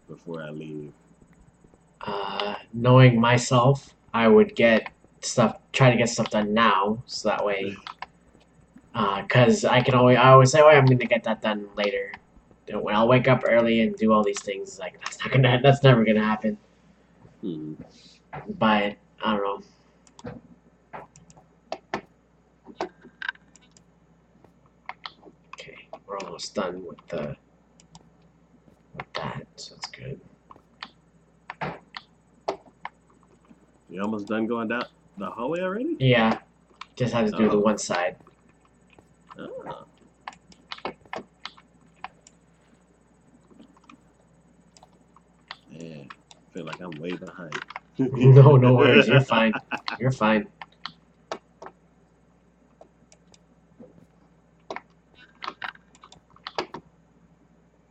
Speaker 2: before I leave.
Speaker 1: Knowing myself, I would try to get stuff done now, so that way, because I always say, oh, I'm gonna get that done later. When I'll wake up early and do all these things, like that's never gonna happen.
Speaker 2: Hmm.
Speaker 1: But I don't know. Okay, we're almost done with that, so that's good.
Speaker 2: You almost done going down the hallway already?
Speaker 1: Yeah, just have to do the one side.
Speaker 2: Oh. Man, I feel like I'm way behind.
Speaker 1: No, no worries. You're fine. You're fine.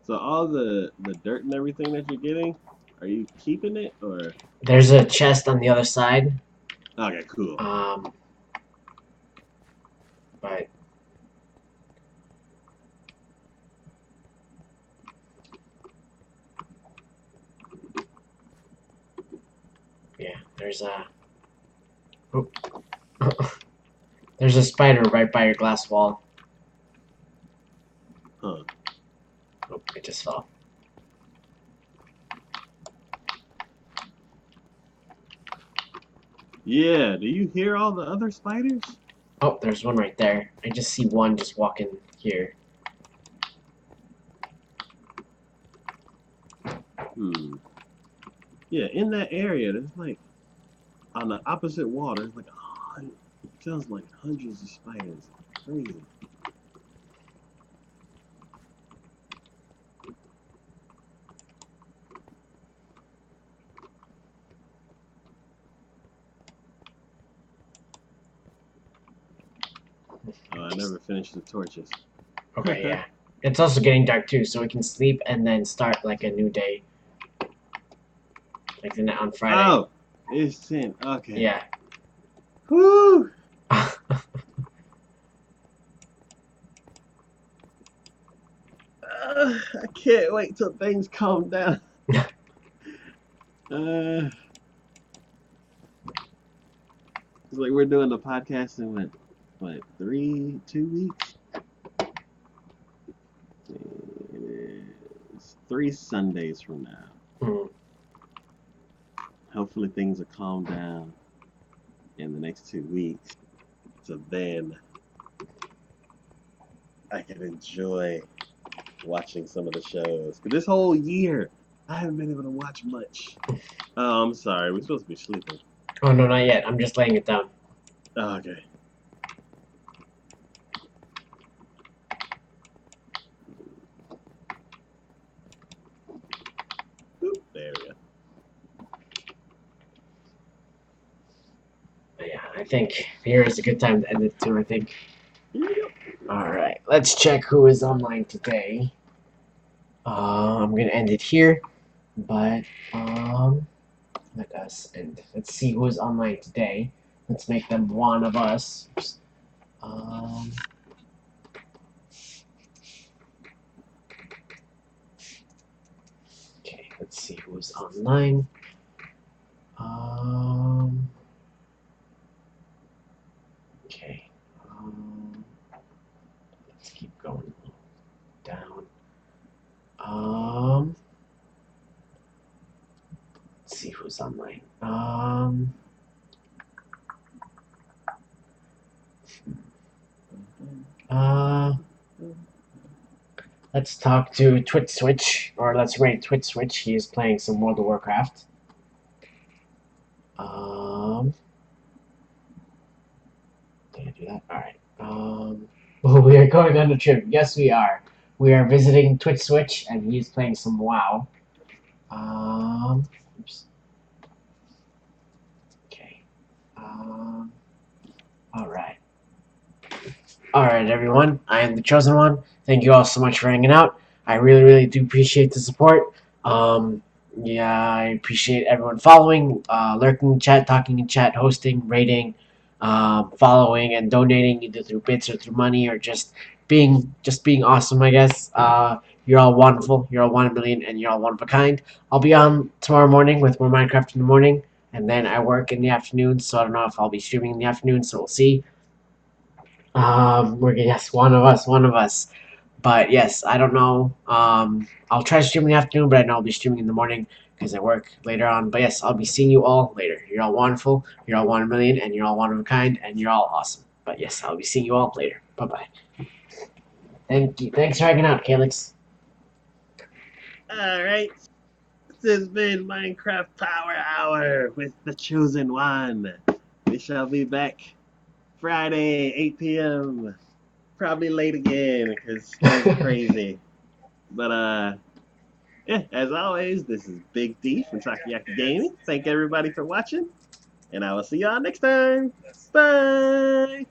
Speaker 2: So all the dirt and everything that you're getting, are you keeping it or?
Speaker 1: There's a chest on the other side.
Speaker 2: Okay, cool.
Speaker 1: But yeah, there's a there's a spider right by your glass wall.
Speaker 2: Huh.
Speaker 1: Oh, it just fell.
Speaker 2: Yeah, do you hear all the other spiders?
Speaker 1: Oh, there's one right there. I just see one just walking here.
Speaker 2: Hmm. Yeah, in that area, there's like on the opposite wall, there's like it feels like hundreds of spiders. Crazy. Oh, I never finished the torches.
Speaker 1: Okay, yeah. It's also getting dark too, so we can sleep and then start like a new day, like on Friday.
Speaker 2: Oh, it's 10. Okay.
Speaker 1: Yeah.
Speaker 2: Whoo! I can't wait till things calm down. Uh, it's like we're doing the podcast in what, 2 weeks? It is 3 Sundays from now.
Speaker 1: Mm.
Speaker 2: Hopefully things will calm down in the next 2 weeks. So then I can enjoy watching some of the shows. 'Cause this whole year, I haven't been able to watch much. Oh, I'm sorry. We're supposed to be sleeping.
Speaker 1: Oh no, not yet. I'm just laying it down.
Speaker 2: Oh, okay. Oop, there we go.
Speaker 1: But yeah, I think here is a good time to end it too. I think.
Speaker 2: Yep.
Speaker 1: All right, let's check who is online today. I'm gonna end it here, but let us end. Let's see who is online today. Let's make them one of us. Um, okay, let's see who is online. Okay. Let's keep going down. Let's see who's online. Uh, let's talk to Twit Switch, or let's rate Twit Switch. He is playing some World of Warcraft. Did I do that? All right. Oh, we are going on a trip. Yes, we are. We are visiting Twitch Switch, and he's playing some WoW. Oops. Okay. All right. All right, everyone. I am the chosen one. Thank you all so much for hanging out. I really, really do appreciate the support. Yeah, I appreciate everyone following, lurking in chat, talking in chat, hosting, rating, following, and donating either through bits or through money or just being awesome. I guess. You're all wonderful. You're all 1 million, and you're all one of a kind. I'll be on tomorrow morning with more Minecraft in the morning, and then I work in the afternoon. So I don't know if I'll be streaming in the afternoon. So we'll see. We're yes, one of us, one of us. But yes, I don't know. I'll try to stream in the afternoon, but I know I'll be streaming in the morning because I work later on. But yes, I'll be seeing you all later. You're all wonderful. You're all 1 million, and you're all one of a kind, and you're all awesome. But yes, I'll be seeing you all later. Bye bye. Thank you. Thanks for hanging out, Calix.
Speaker 2: All right. This has been Minecraft Power Hour with the Chosen One. We shall be back Friday, 8 p.m. Probably late again because things are crazy. But yeah, as always, this is Big D from Takayaki Gaming. Thank everybody for watching, and I will see y'all next time. Bye.